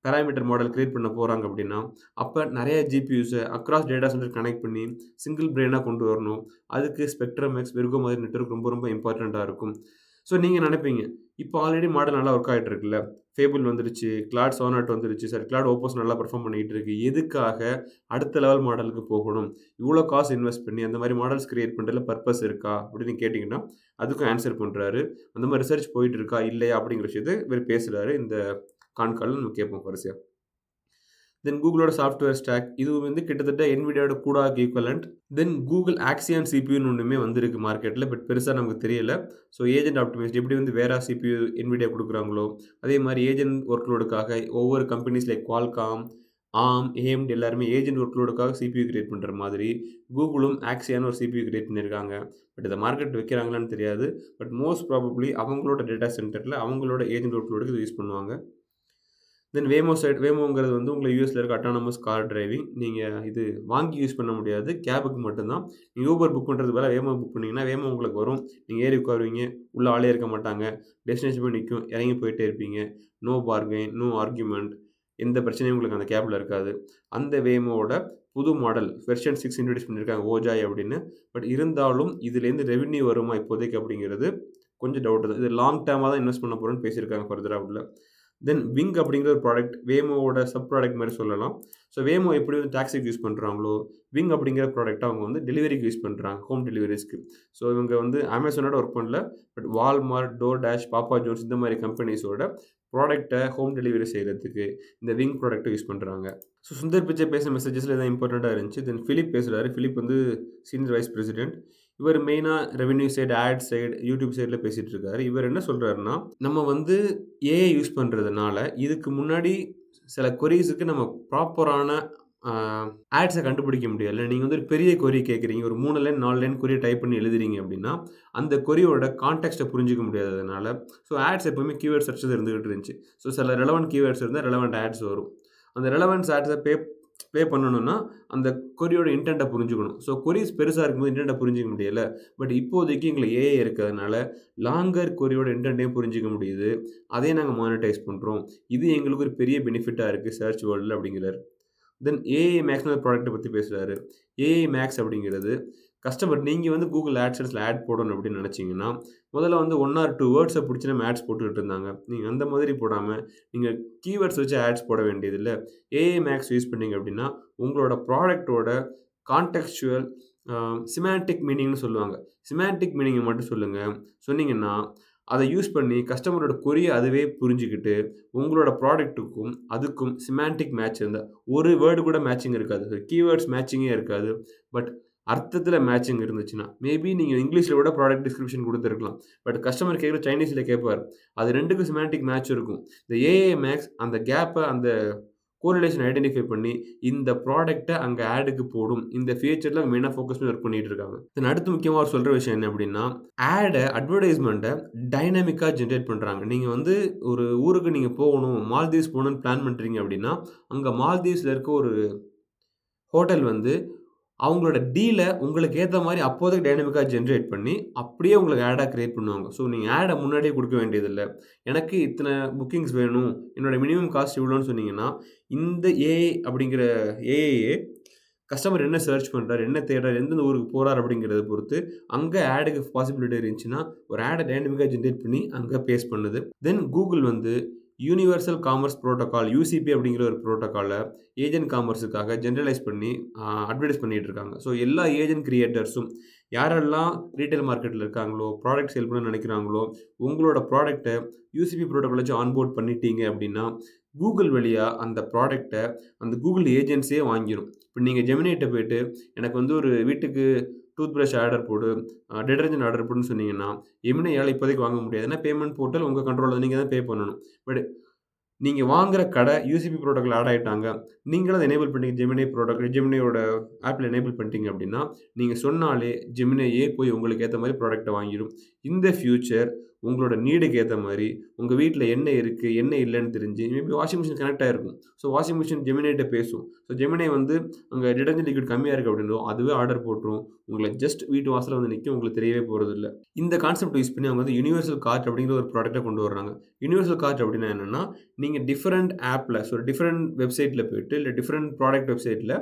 parameter model create பண்ண போறாங்க அப்டின்னா, அப்ப நெறைய GPUஸ அக்ராஸ் டேட்டா சென்டர் கனெக்ட் பண்ணி சிங்கிள் பிரெயினா கொண்டு வரணும். அதுக்கு ஸ்பெக்ட்ரம் எக்ஸ், விர்கோ மாதிரி நெட்வொர்க் ரொம்ப ரொம்ப இம்பார்ட்டன்ட்டா இருக்கும். ஸோ நீங்க நெனைப்பீங்க, இப்போ ஆல்ரெடி மாடல் நல்லா ஒர்க் ஆயிட்டு இருக்குல்ல. ஃபேபிள் வந்துருச்சு, கிளாட் சோனட் வந்துருச்சு, கிளாட் ஓப்பஸ் நல்லா பெர்ஃபார்ம் பண்ணிட்டு இருக்கு. எதுக்காக அடுத்த லெவல் மாடலுக்கு போகணும்? இவ்ளோ காசு இன்வெஸ்ட் பண்ணி அந்த மாரி மாடல்ஸ் கிரியேட் பண்றதுல பர்ப்பஸ் இருக்கா? அப்படின்னு கேட்டீங்கன்னா, அதுக்கும் ஆன்ஸர் பண்றாரு. அந்த மாரி ரிசர்ச் போயிட்டு இருக்கா? இல்லையா? அப்படிங்கிற விஷயத்த இவரு பேசுறாரு. இந்த கான்கால்ல நம்ம கேட்போம் வரிசையா. தென் கூகுளோட சாஃப்ட்வேர் ஸ்டாக் இது வந்து கிட்டத்தட்ட NVIDIAவோட கூடாக்கு ஈக்குவலன்ட். தென் கூகுள் ஆக்சியான் சிபியூன்னு ஒண்ணுமே வந்திருக்கு மார்க்கெட்ல. பட் பெருசா நமக்கு தெரியல. ஸோ ஏஜென்ட் ஆப்டிமைஸ்ட் எப்படி வந்து வேரா சிபியூ NVIDIA குடுக்குறாங்களோ, அதே மாரி ஏஜென்ட் ஒர்க்லோடுக்காக ஒவ்வொரு companies like Qualcomm, ARM, AMD எல்லாருமே ஏஜென்ட் ஒர்க்லோடுக்காக சிபியூ கிரியேட் பண்ற மாதிரி, கூகுளும் ஆக்சியான்னு ஒரு சிபியூ கிரியேட் பண்ணியிருக்காங்க. பட் இத மார்க்கெட் வைக்கிறாங்களான்னு தெரியாது. பட் மோஸ்ட் ப்ராபப்ளி அவங்களோட டேட்டா சென்டர்ல அவங்களோட ஏஜென்ட் ஒர்க்லோடுக்கு இத யூஸ் பண்ணுவாங்க. தென் வேமோங்கிறது வந்து உங்கள யுஎஸ்ல இருக்க அட்டானமஸ் கார் டிரைவிங். நீங்க இது வாங்கி யூஸ் பண்ண முடியாது. கேபுக்கு மட்டும் தான். நீங்க ஊபர் புக் பண்றதுக்கு பதிலா வேமோ புக் பண்ணீங்கன்னா, வேமோ உங்களுக்கு வரும். நீங்க ஏறி உட்காருவீங்க. உள்ள ஆளே இருக்க மாட்டாங்க. டெஸ்டினேஷன் போய் நிக்கும். இறங்கி போயிட்டே இருப்பீங்க. No bargain, no argument. எந்த பிரச்சனையும் உங்களுக்கு அந்த கேப்ல இருக்காது. அந்த வேமோவோட புது மாடல் வெர்ஷன் 6 இன்ட்ரோடியூஸ் பண்ணியிருக்காங்க ஓஜாய் அப்படின்னு. பட் இருந்தாலும் இதுலேருந்து ரெவென்யூ வருமா இப்போதைக்கு அப்படிங்கிறது கொஞ்சம் டவுட் தான். இது லாங் டேர்மா தான் இன்வெஸ்ட் பண்ண போறோம்ன்னு பேசியிருக்காங்க ஃபர்தரா உள்ள. தென் விங் அப்படிங்கிற ஒரு ப்ராடக்ட் வேமோவோட சப் ப்ராடக்ட் மாரி சொல்லலாம். ஸோ வேமோ எப்படி வந்து டாக்ஸிக்கு யூஸ் பண்றாங்களோ, விங் அப்படிங்கிற ப்ராடக்ட்ட அவங்க வந்து டெலிவரிக்கு யூஸ் பண்றாங்க. ஹோம் டெலிவரீஸ்க்கு. ஸோ இவங்க வந்து Amazonோட ஒர்க் பண்ணல. But Walmart, DoorDash, Papa Johns இந்த மாரி கம்பெனிஸோட ப்ராடக்ட்ட ஹோம் டெலிவரி செய்றதுக்கு இந்த விங் ப்ராடக்ட்ட யூஸ் பண்றாங்க. ஸோ சுந்தர் பிச்சை பேசின மெசேஜஸ்ல இதான் இம்பார்ட்டன்ட்டா இருந்துச்சு. தென் பிலிப் பேசுறாரு. பிலிப் வந்து சீனியர் வைஸ் பிரசிடென்ட். இவர் மெயினா revenue side, ad side, YouTube சைடுல பேசிட்டு இருக்காரு. இவர் என்ன சொல்றாருன்னா, நம்ம வந்து ஏஐ யூஸ் பண்றதுனால, இதுக்கு முன்னாடி சில கொரீஸ்க்கு நம்ம ப்ராப்பரான ஆ ஆட்ஸ கண்டுபிடிக்க முடியல. நீங்க வந்து ஒரு பெரிய கொரி கேட்கிறீங்க. ஒரு 3 லைன், 4 லைன் கொரிய டைப் பண்ணி எழுதுறீங்க அப்படின்னா, அந்த கொரியோட கான்டெக்ஸ்ட்ட புரிஞ்சுக்க முடியாததுனால, ஸோ ஆட்ஸ் எப்பவுமே கீவேர்ட் சர்ச்சஸ் இருந்துகிட்டு இருந்துச்சு. ஸோ சில ரெலவன்ட் கீவேர்ட்ஸ் இருந்தா ரெலவன்ட் ஆட்ஸ் வரும். அந்த ரெலவன்ஸ் ஆட்ஸ ப்ளே பண்ணணும்னா, அந்த கொரியோட இன்டென்ட்ட புரிஞ்சுக்கணும். ஸோ கொரீஸ் பெருசா இருக்கும்போது இன்டென்ட்ட புரிஞ்சுக்க முடியல. பட் இப்போதைக்கு எங்களுக்கு ஏஐ இருக்கிறதுனால, லாங்கர் கொரியோட இன்டென்ட்டையும் புரிஞ்சுக்க முடியுது. அதையும் நாங்க மானிட்டைஸ் பண்றோம். இது எங்களுக்கு ஒரு பெரிய பெனிஃபிட்டா இருக்கு சர்ச் வேர்ல்டுல அப்படிங்கிறாரு. தென் ஏஐ மேக்ஸ்னு ஒரு ப்ராடக்ட்ட பத்தி பேசுறாரு. ஏஐ மேக்ஸ் அப்படிங்கிறது, கஸ்டமர் நீங்க வந்து Google AdSenseல ஆட் போடணும் அப்படின்னு நினைச்சீங்கன்னா, முதல்ல வந்து 1 ஆர் 2 வேர்ட்ஸ புடிச்சு நம்ம ஆட்ஸ் போட்டுட்டு இருந்தாங்க. நீங்க அந்த மாதிரி போடாம, நீங்க கீவேர்ட்ஸ் வச்சு ஆட்ஸ் போட வேண்டியதில்ல. ஏஐ மேக்ஸ் யூஸ் பண்ணீங்க அப்படின்னா, உங்களோட ப்ராடக்ட்டோட கான்டெக்ஸ்சுவல் சிமான்டிக் மீனிங்ன்னு சொல்லுவாங்க. சிமான்டிக் மீனிங்க மட்டும் சொல்லுங்க. சொன்னீங்கன்னா, அத யூஸ் பண்ணி கஸ்டமரோட கொரிய அதுவே புரிஞ்சுகிட்டு, உங்களோட ப்ராடக்ட்டுக்கும், அதுக்கும் சிமான்டிக் மேட்ச் இருந்தா, ஒரு வேர்ட் கூட மேட்சிங் இருக்காது. கீவேர்ட்ஸ் மேட்சிங்கே இருக்காது. பட் அர்த்தத்தில மேட்சிங் இருந்துச்சுன்னா, மேபி நீங்க இங்கிலீஷ்ல கூட ப்ராடக்ட் டிஸ்கிரிப்ஷன் குடுத்துருக்கலாம். பட் கஸ்டமர் கேட்கறது சைனீஸ்ல கேட்பாரு. அது 2க்கும் சிமான்டிக் மேட்ச் இருக்கும். இந்த ஏஐ மேக்ஸ் அந்த கேப்ப அந்த கோரிலேஷன் ஐடென்டிஃபை பண்ணி, இந்த ப்ராடக்ட்ட அங்க ஆடுக்கு போடும். இந்த ஃபீச்சர்ல மெயினா ஃபோக்கஸ் பண்ணி ஒர்க் பண்ணிட்டு இருக்காங்க. தென் அடுத்து முக்கியமா அவர் சொல்ற விஷயம் என்ன அப்டின்னா, அட்வர்டைஸ்மென்ட்ட டைனமிக்கா ஜெனரேட் பண்றாங்க. நீங்க வந்து ஒரு ஊருக்கு நீங்க போகணும், மால்தீவ்ஸ் போகணும்னு பிளான் பண்றீங்க அப்டின்னா, அங்க மால்தீவ்ஸ்ல இருக்க ஒரு ஹோட்டல் வந்து அவங்களோட டீல உங்களுக்கு ஏத்த மாரி அப்போதைக்கு டைனமிக்கா ஜெனரேட் பண்ணி, அப்படியே உங்களுக்கு ஆடா கிரியேட் பண்ணுவாங்க. ஸோ நீங்க ஆட முன்னாடியே குடுக்க வேண்டியதில்ல. எனக்கு இத்தன புக்கிங்ஸ் வேணும். என்னோட மினிமம் காஸ்ட் இவ்வளோன்னு சொன்னீங்கன்னா, இந்த ஏஐ அப்படிங்கிற ஏஐயே கஸ்டமர் என்ன சர்ச் பண்றாரு, என்ன தேடுறாரு, எந்தெந்த ஊருக்கு போறாரு அப்படிங்கிறத பொறுத்து, அங்க ஆடுக்கு பாசிபிலிட்டி இருந்துச்சுன்னா, ஒரு ஆட டைனமிக்கா ஜெனரேட் பண்ணி அங்க பேஸ்ட் பண்ணுது. தென் கூகுள் வந்து யூனிவர்சல் காமர்ஸ் புரோட்டோகால் யுசிபி அப்படிங்கிற ஒரு புரோட்டோகால ஏஜென்ட் காமர்ஸுக்காக ஜெனரலைஸ் பண்ணி அட்வர்டைஸ் பண்ணிட்டு இருக்காங்க. ஸோ எல்லா ஏஜென்ட் கிரியேட்டர்ஸும் யாரெல்லாம் ரீட்டெயில் மார்க்கெட்ல இருக்காங்களோ, ப்ராடக்ட் சேல் பண்ணணும்னு நினைக்கிறாங்களோ, உங்களோட ப்ராடக்ட்ட யூசிபி புரோட்டோகால் வச்சு ஆன்போர்ட் பண்ணிட்டீங்க அப்படின்னா, கூகுள் வழியா அந்த ப்ராடக்ட்ட அந்த கூகுள் ஏஜென்ட்ஸே வாங்கிரும். இப்ப நீங்க ஜெமினிட்ட போயிட்டு, எனக்கு வந்து ஒரு வீட்டுக்கு டூத் பிரஷ் ஆர்டர் போடு, டிடர்ஜென்ட் ஆர்டர் போடுன்னு சொன்னீங்கன்னா, எமினியால இப்போதைக்கு வாங்க முடியாது. ஏன்னா பேமெண்ட் போர்ட்டல் உங்க கண்ட்ரோல்ல நீங்க தான் பே பண்ணணும். பட் நீங்க வாங்குற கடை யுசிபி புரோட்டோகால் ஆட் ஆயிட்டாங்க. நீங்களும் அத எனேபிள் பண்ணி ஜெமினியோட ஆப்ல எனேபிள் பண்ணிட்டீங்க அப்டின்னா, நீங்க சொன்னாலே ஜெமினியே போய் உங்களுக்கு ஏத்த மாரி ப்ராடக்ட்ட வாங்கிரும். இந்த ஃபியூச்சர் உங்களோட நீடுக்கு ஏத்த மாரி, உங்க வீட்ல என்ன இருக்கு, என்ன இல்லன்னு தெரிஞ்சு, மேபி வாஷிங் மிஷின் கனெக்ட் ஆயிருக்கும். ஸோ வாஷிங் மிஷின் ஜெமினிட்ட பேசும். ஸோ ஜெமினி வந்து அங்க டிடர்ஜென்ட் லிக்விட் கம்மியா இருக்கு அப்டின்னும், அதுவே ஆர்டர் போட்டுரும். உங்கள ஜஸ்ட் வீட்டு வாசல்ல வந்து நிக்கும். உங்களுக்கு தெரியவே போறதில்ல. இந்த கான்செப்ட் யூஸ் பண்ணி அவங்க வந்து யுனிவர்சல் கார்ட் அப்படிங்கிற ஒரு ப்ராடக்ட்ட கொண்டு வர்றாங்க. யுனிவர்சல் கார்ட் அப்டின்னா என்னன்னா, நீங்க டிஃபரண்ட் ஆப்ல ஸோ டிஃபரண்ட் வெப்சைட்ல போயிட்டு, இல்ல டிஃபரண்ட் ப்ராடக்ட் வெப்சைட்ல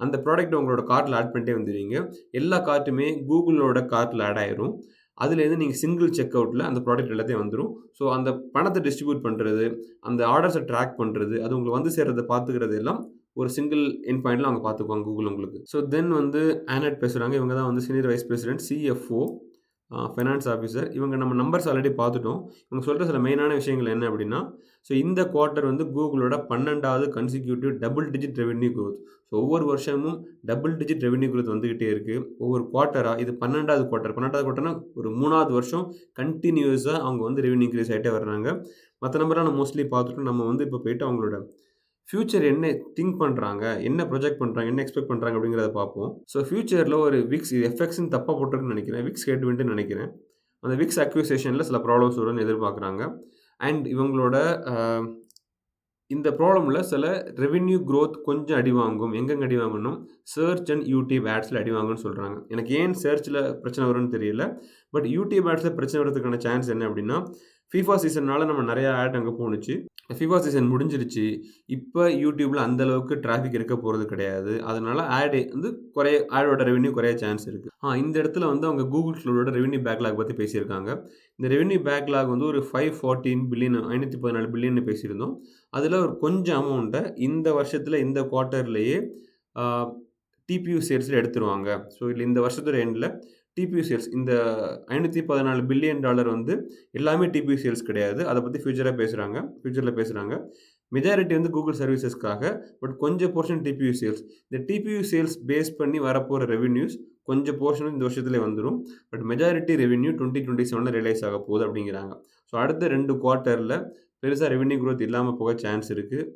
அந்த ப்ராடக்ட்ட உங்களோட கார்ட்ல ஆட் பண்ணிட்டே வந்துருவீங்க. எல்லா கார்ட்டுமே கூகுளோட கார்ட்ல ஆட் ஆயிரும். அதுலேருந்து நீங்க சிங்கிள் செக் அவுட்ல அந்த ப்ராடக்ட் எல்லாத்தையும் வந்துரும். ஸோ அந்த பணத்த டிஸ்ட்ரிபியூட் பண்றது, அந்த ஆர்டர்ஸ ட்ராக் பண்றது, அது உங்களுக்கு வந்து சேர்றத பார்த்துக்கிறது எல்லாம் ஒரு சிங்கிள் எண்ட் பாயிண்ட்ல அவங்க பார்த்துக்குவாங்க கூகுள் உங்களுக்கு. ஸோ தென் வந்து ஆனட் பேசுறாங்க. இவங்க தான் வந்து senior vice president, CFO, finance officer. இவங்க நம்ம நம்பர்ஸ் ஆல்ரெடி பார்த்துட்டோம். இவங்க சொல்ற சில மெயினான விஷயங்கள் என்ன அப்படின்னா, ஸோ இந்த குவார்ட்டர் வந்து கூகுளோட 12வது consecutive double digit revenue growth. So ஒவ்வொரு வருஷமும் டபுள் டிஜிட் ரெவென்யூ குரோத் வந்துகிட்டே இருக்கு. ஒவ்வொரு குவார்ட்டரா இது 12வது குவார்ட்டர். 12வது குவார்ட்டர்னா ஒரு 3வது வருஷம் கன்டினியூஸா அவங்க வந்து ரெவென்யூ இன்கிரீஸ் ஆயிட்டே வர்றாங்க. மத்த நம்பர்லாம் நம்ம மோஸ்ட்லி பார்த்துட்டோம். நம்ம வந்து இப்போ போயிட்டு அவங்களோட ஃபியூச்சர் என்ன திங்க் பண்றாங்க? என்ன ப்ரொஜெக்ட் பண்றாங்க? என்ன எக்ஸ்பெக்ட் பண்றாங்க? அப்படிங்கிறத பார்ப்போம். ஸோ ஃபியூச்சர்ல ஒரு விக்ஸ் எஃப்எக்ஸ்ன்னு தப்பா போட்டிருக்குன்னு நெனைக்கிறேன். விக்ஸ் ஹெட்விண்ட்ன்னு நெனைக்கிறேன். அந்த விக்ஸ் அக்யூசிஷன்ல சில ப்ராப்ளம்ஸ் வரும்னு எதிர்பார்க்குறாங்க. அண்ட் இவங்களோட அ இந்த ப்ராப்ளம்ல சில ரெவென்யூ குரோத் கொஞ்சம் அடி வாங்கும். எங்கெங்க அடி வாங்கும்னா, சர்ச் அண்ட் யூடியூப் ஆட்ஸ்ல அடி வாங்கும்னு சொல்றாங்க. எனக்கு ஏன் சர்ச்ல பிரச்சனை வரும்னு தெரியல. பட் யூடியூப் ஆட்ஸ்ல பிரச்சனை வரதுக்கான சான்ஸ் என்ன அப்படின்னா, ஃபிஃபா சீசன்னால நம்ம நெறைய ஆட் அங்க போணுச்சு. ஃபிஃபா சீசன் முடிஞ்சிருச்சு. இப்ப யூடியூப்ல அந்த அளவுக்கு டிராஃபிக் இருக்க போறது கிடையாது. அதனால ஆட் வந்து ஆடோட ரெவென்யூ குறைய சான்ஸ் இருக்கு. இந்த இடத்துல வந்து அவங்க கூகுள் க்ளவுடோட ரெவென்யூ பேக்லாக் பத்தி பேசியிருக்காங்க. இந்த ரெவென்யூ பேக்லாக் வந்து ஒரு 514 பில்லியன் 514 பில்லியன் பேசியிருந்தோம். அதுல ஒரு கொஞ்சம் அமௌண்ட்ட இந்த வருஷத்துல இந்த குவார்ட்டர்லயே ஆ டிபியூ சேல்ஸில் எடுத்துருவாங்க. ஸோ இதில் இந்த வருஷத்தோட எண்டில் டிபியூ சேல்ஸ் இந்த $514 பில்லியன் வந்து எல்லாமே டிபியூ சேல்ஸ் கிடையாது. அதை பற்றி ஃபியூச்சரில் பேசுகிறாங்க. மெஜாரிட்டி வந்து கூகுள் சர்வீசஸ்க்காக, பட் கொஞ்சம் போர்ஷன் டிபியூ சேல்ஸ். இந்த டிபியூ சேல்ஸ் பேஸ் பண்ணி வரப்போகிற ரெவென்யூஸ் கொஞ்சம் போர்ஷன் இந்த வருஷத்துலேயே வந்துடும். பட் மெஜாரிட்டி ரெவென்யூ 2027 ரியலைஸ் ஆக போகுது அப்படிங்கிறாங்க. ஸோ அடுத்த 2 குவார்ட்டரில் பெருசாக ரெவென்யூ க்ரோத் இல்லாமல் போக சான்ஸ் இருக்குது.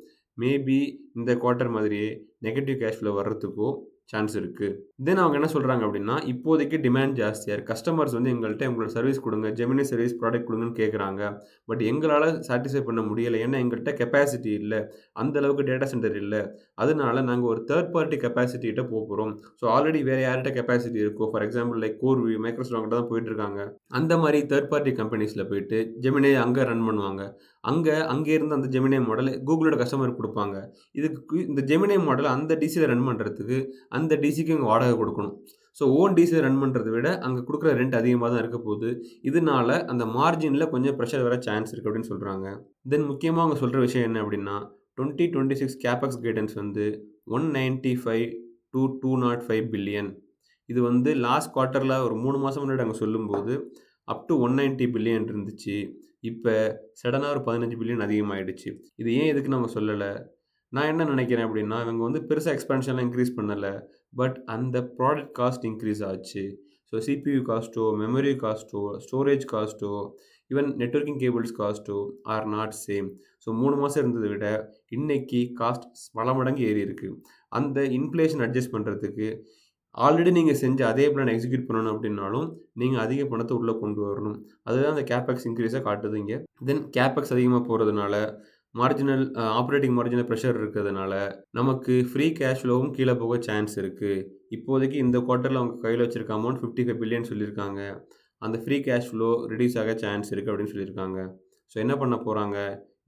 மேபி இந்த குவார்ட்டர் மாதிரியே நெகட்டிவ் கேஷ் ஃப்ளோ வர்றதுக்கோ சான்ஸ் இருக்குது. தென் அவங்க என்ன சொல்கிறாங்க அப்படின்னா, இப்போதைக்கு டிமாண்ட் ஜாஸ்தியாக இருக்குது. கஸ்டமர்ஸ் வந்து எங்கள்கிட்ட உங்களோட சர்வீஸ் கொடுங்க, ஜெமினி சர்வீஸ் ப்ராடக்ட் கொடுங்கன்னு கேட்குறாங்க. பட் எங்களால் சாட்டிஸ்ஃபை பண்ண முடியலை. ஏன்னா எங்கள்கிட்ட கெப்பாசிட்டி இல்லை, அந்தளவுக்கு டேட்டா சென்டர் இல்லை. அதனால நாங்கள் ஒரு தேர்ட் பார்ட்டி கெப்பாசிட்டிகிட்ட போகிறோம். ஸோ ஆல்ரெடி வேறு யார்கிட்ட கெப்பாசிட்டி இருக்கோ, ஃபார் எக்ஸாம்பிள் லைக் கோர்வி, மைக்ரோசாஃப்ட் தான் போயிட்டுருக்காங்க. அந்த மாதிரி தேர்ட் பார்ட்டி கம்பெனிஸில் போயிட்டு ஜெமினி அங்கே ரன் பண்ணுவாங்க. அங்கே இருந்து அந்த ஜெமினி மாடல் கூகுளோட கஸ்டமருக்கு கொடுப்பாங்க. இந்த ஜெமினி மாடல் அந்த டிசியில் ரன் பண்ணுறதுக்கு அந்த டிசிக்கு இங்கே வாடகை கொடுக்கணும். ஸோ ஓன் டிசியில் ரன் பண்ணுறதை விட அங்கே கொடுக்குற ரெண்ட் அதிகமாக தான் இருக்க போகுது. இதனால அந்த மார்ஜினில் கொஞ்சம் ப்ரெஷர் வர சான்ஸ் இருக்குது அப்படின்னு சொல்கிறாங்க. தென் முக்கியமாக அவங்க சொல்கிற விஷயம் என்ன அப்படின்னா, 2026 கேபெக்ஸ் கைடன்ஸ் வந்து 195 to 205 பில்லியன். இது வந்து லாஸ்ட் குவார்ட்டரில் ஒரு 3 மாதம் முன்னாடி அவங்க சொல்லும்போது அப் டு 190 பில்லியன் இருந்துச்சு. இப்போ சடனாக ஒரு 15 பில்லியன் அதிகமாகிடுச்சு. இது ஏன் எதுக்கு நம்ம சொல்லலை? நான் என்ன நினைக்கிறேன் அப்படின்னா, இவங்க வந்து பெருசாக எக்ஸ்பென்ஷன்லாம் இன்க்ரீஸ் பண்ணலை. பட் அந்த ப்ராடக்ட் காஸ்ட் இன்க்ரீஸ் ஆச்சு. ஸோ சிபியூ காஸ்ட்டோ, மெமரி காஸ்ட்டோ, ஸ்டோரேஜ் காஸ்ட்டோ, ஈவன் நெட்வொர்க்கிங் கேபிள்ஸ் காஸ்ட்டோ ஆர் நாட் சேம். ஸோ 3 மாதம் இருந்ததை விட இன்னைக்கு காஸ்ட் பல மடங்கு ஏறி இருக்குது. அந்த இன்ஃப்ளேஷன் அட்ஜஸ்ட் பண்ணுறதுக்கு ஆல்ரெடி நீங்கள் செஞ்ச அதே பிளான் எக்ஸிக்யூட் பண்ணணும் அப்படின்னாலும் நீங்கள் அதிக பணத்தை உள்ளே கொண்டு வரணும். அதுதான் அந்த கேபெக்ஸ் இன்க்ரீஸாக காட்டுதுங்க. தென் கேபெக்ஸ் அதிகமாக போகிறதுனால மார்ஜினல் ஆப்ரேட்டிங் மார்ஜினல் ப்ரெஷர் இருக்கிறதுனால நமக்கு ஃப்ரீ கேஷ் ஃப்ளோவும் கீழே போக சான்ஸ் இருக்குது. இப்போதைக்கு இந்த குவார்ட்டரில் அவங்க கையில் வச்சுருக்க அமௌண்ட் 55 பில்லியன் சொல்லியிருக்காங்க. அந்த ஃப்ரீ கேஷ் ஃப்ளோ ரிடியூஸ் ஆக சான்ஸ் இருக்குது அப்படின்னு சொல்லியிருக்காங்க. ஸோ என்ன பண்ண போகிறாங்க?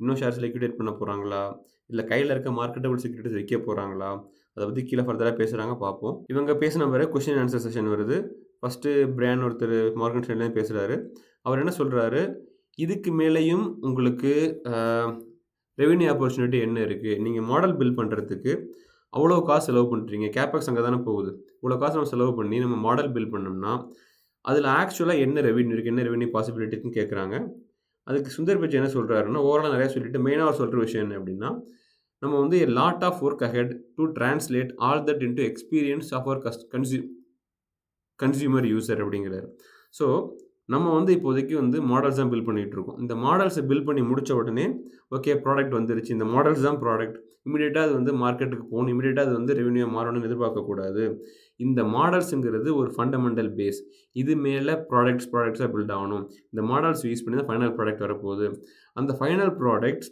இன்னும் ஷேர்ஸ் லிக்விடேட் பண்ண போகிறாங்களா, இல்லை கையில் இருக்க மார்க்கெட்டபிள் செக்யூரிட்டிஸ் விற்க போகிறாங்களா? அதை பற்றி கீழே ஃபர்தராக பேசுகிறாங்க, பார்ப்போம். இவங்க பேசின பிறகு கொஸ்டின் ஆன்சர் செஷன் வருது. ஃபஸ்ட்டு பிரான் ஒருத்தர் மார்கன் ஸ்டான்லேயும் பேசுகிறாரு. அவர் என்ன சொல்கிறாரு, இதுக்கு மேலேயும் உங்களுக்கு ரெவென்யூ ஆப்பர்ச்சுனிட்டி என்ன இருக்குது? நீங்கள் மாடல் பில்ட் பண்ணுறதுக்கு அவ்வளோ காசு செலவு பண்ணுறீங்க. கேபெக்ஸ் அங்கே தானே போகுது. இவ்வளோ காசு நம்ம செலவு பண்ணி நம்ம மாடல் பில்ட் பண்ணோம்னா அதில் ஆக்சுவலாக என்ன ரெவென்யூ இருக்குது, என்ன ரெவென்யூ பாசிபிலிட்டி இருக்குன்னு கேட்குறாங்க. அதுக்கு சுந்தர் பிச்சை என்ன சொல்கிறாருன்னா, ஓவராலாக நிறையா சொல்லிட்டு மெயினாக அவர் சொல்கிற விஷயம் என்ன அப்படின்னா, நம்ம வந்து a lot of work ahead to translate all that into experience of our consumer user அப்படிங்கிறாரு. ஸோ நம்ம வந்து இப்போதைக்கு வந்து மாடல்ஸ் தான் பில்ட் பண்ணிகிட்டு இருக்கோம். இந்த மாடல்ஸை பில்ட் பண்ணி முடித்த உடனே ஓகே ப்ராடக்ட் வந்துருச்சு, இந்த மாடல்ஸ் தான் ப்ராடக்ட், இமீடியட்டாக அது வந்து மார்க்கெட்டுக்கு போகணும், இமீடியட்டாக அது வந்து ரெவென்யூ மாறணும்னு எதிர்பார்க்கக்கூடாது. இந்த மாடல்ஸுங்கிறது ஒரு ஃபண்டமெண்டல் பேஸ். இது மேலே ப்ராடக்ட்ஸாக பில்ட் ஆகணும். இந்த மாடல்ஸ் யூஸ் பண்ணி தான் ஃபைனல் ப்ராடக்ட் வரப்போகுது. அந்த ஃபைனல் ப்ராடக்ட்ஸ்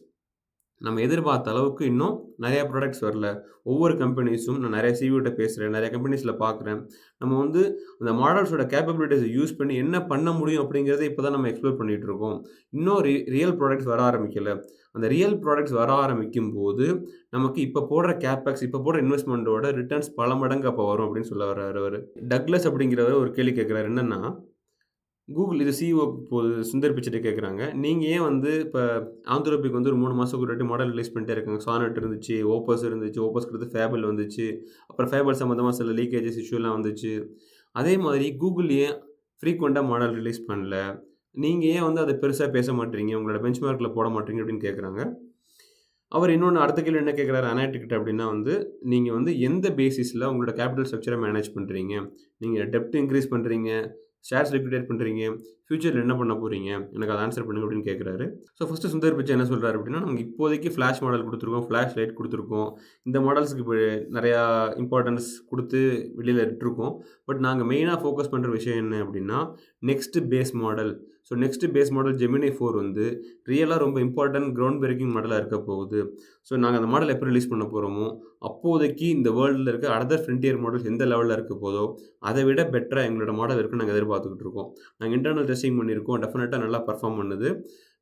நம்ம எதிர்பார்த்த அளவுக்கு இன்னும் நிறையா ப்ராடக்ட்ஸ் வரல. ஒவ்வொரு கம்பெனிஸும் நான் நிறைய சிவிட்ட பேசுகிறேன், நிறைய கம்பெனிஸில் பார்க்குறேன். நம்ம வந்து அந்த மாடல்ஸோட கேப்பபிலிட்டிஸை யூஸ் பண்ணி என்ன பண்ண முடியும் அப்படிங்கிறத இப்போ தான் நம்ம எக்ஸ்ப்ளோர் பண்ணிகிட்டு இருக்கோம். இன்னும் ரியல் ப்ராடக்ட்ஸ் வர ஆரம்பிக்கலை. அந்த ரியல் ப்ராடக்ட்ஸ் வர ஆரம்பிக்கும் போது நமக்கு இப்போ போடுற கேப்பெக்ஸ், இப்போ போடுற இன்வெஸ்ட்மெண்ட்டோட ரிட்டர்ன்ஸ் பல மடங்கு அப்போ வரும் அப்படின்னு சொல்ல வர்றாரு அவர். டக்ளஸ் அப்படிங்கிறவர் ஒரு கேள்வி கேட்குறாரு. என்னென்னா, கூகுள் இது சிஇஓ போது சுந்தர் பிச்சைட்ட கேட்குறாங்க, நீங்கள் ஏன் வந்து இப்போ ஆந்த்ரோபிக் வந்து ஒரு 3 மாதத்துக்கு ஒரு வாட்டி மாடல் ரிலீஸ் பண்ணிட்டே இருக்காங்க. சானட் இருந்துச்சு, ஓப்பஸ் இருந்துச்சு, ஓப்பஸ்க்கு அடுத்து ஃபேபிள் வந்துச்சு, அப்புறம் ஃபேபிள் சம்மந்தமாக சில லீக்கேஜஸ் இஷ்யூலாம் வந்துச்சு. அதே மாதிரி கூகுள் ஏன் ஃப்ரீக்வெண்ட்டாக மாடல் ரிலீஸ் பண்ணல, நீங்கள் ஏன் வந்து அதை பெருசாக பேச மாட்டீங்க, உங்களோட பெஞ்ச்மார்க்கில் போட மாட்டீங்க அப்படின்னு கேட்குறாங்க. அவர் இன்னொன்று அடுத்த கேள்வி என்ன கேட்குறாரு அனாலிட்டிக்கிட்ட அப்படின்னா வந்து, நீங்கள் வந்து எந்த பேசிஸில் உங்களோட கேபிட்டல் ஸ்ட்ரக்சரை மேனேஜ் பண்ணுறீங்க, நீங்கள் டெப்ட் இன்க்ரீஸ் பண்ணுறீங்க, ஷேர்ஸ் லிக்விடேட் பண்ணுறீங்க, ஃபியூச்சரில் என்ன பண்ண போகிறீங்க, எனக்கு அதை ஆன்சர் பண்ணுங்க அப்படின்னு கேட்குறாரு. ஸோ ஃபஸ்ட்டு சுந்தர் பிச்சை என்ன சொல்கிறாரு அப்படின்னா, நமக்கு இப்போதைக்கு ஃப்ளாஷ் மாடல் கொடுத்துருக்கோம், ஃப்ளாஷ் லைட் கொடுத்துருக்கோம், இந்த மாடல்ஸுக்கு இப்போ நிறையா இம்பார்ட்டன்ஸ் கொடுத்து வெளியில் விட்டுருக்கோம். பட் நாங்கள் மெயினாக ஃபோக்கஸ் பண்ணுற விஷயம் என்ன அப்படின்னா, next base model. So next base model Gemini 4 வந்து ரியலாக ரொம்ப இம்பார்ட்டன்ட் கிரவுண்ட் பிரேக்கிங் மாடலாக இருக்க போகுது. ஸோ நாங்கள் அந்த மாடல் எப்போ ரிலீஸ் பண்ண போகிறோமோ அப்போதைக்கு இந்த வேர்ல்டில் இருக்க அதர் ஃப்ரண்டியர் மாடல்ஸ் எந்த லெவலில் இருக்க போதோ அதை விட பெட்டராக எங்களோட மாடல் இருக்குன்னு நாங்கள் எதிர்பார்த்துக்கிட்டு இருக்கோம். நாங்கள் இன்டர்னல் டெஸ்டிங் பண்ணியிருக்கோம், டெஃபினட்டாக நல்லா பர்ஃபார்ம் பண்ணுது.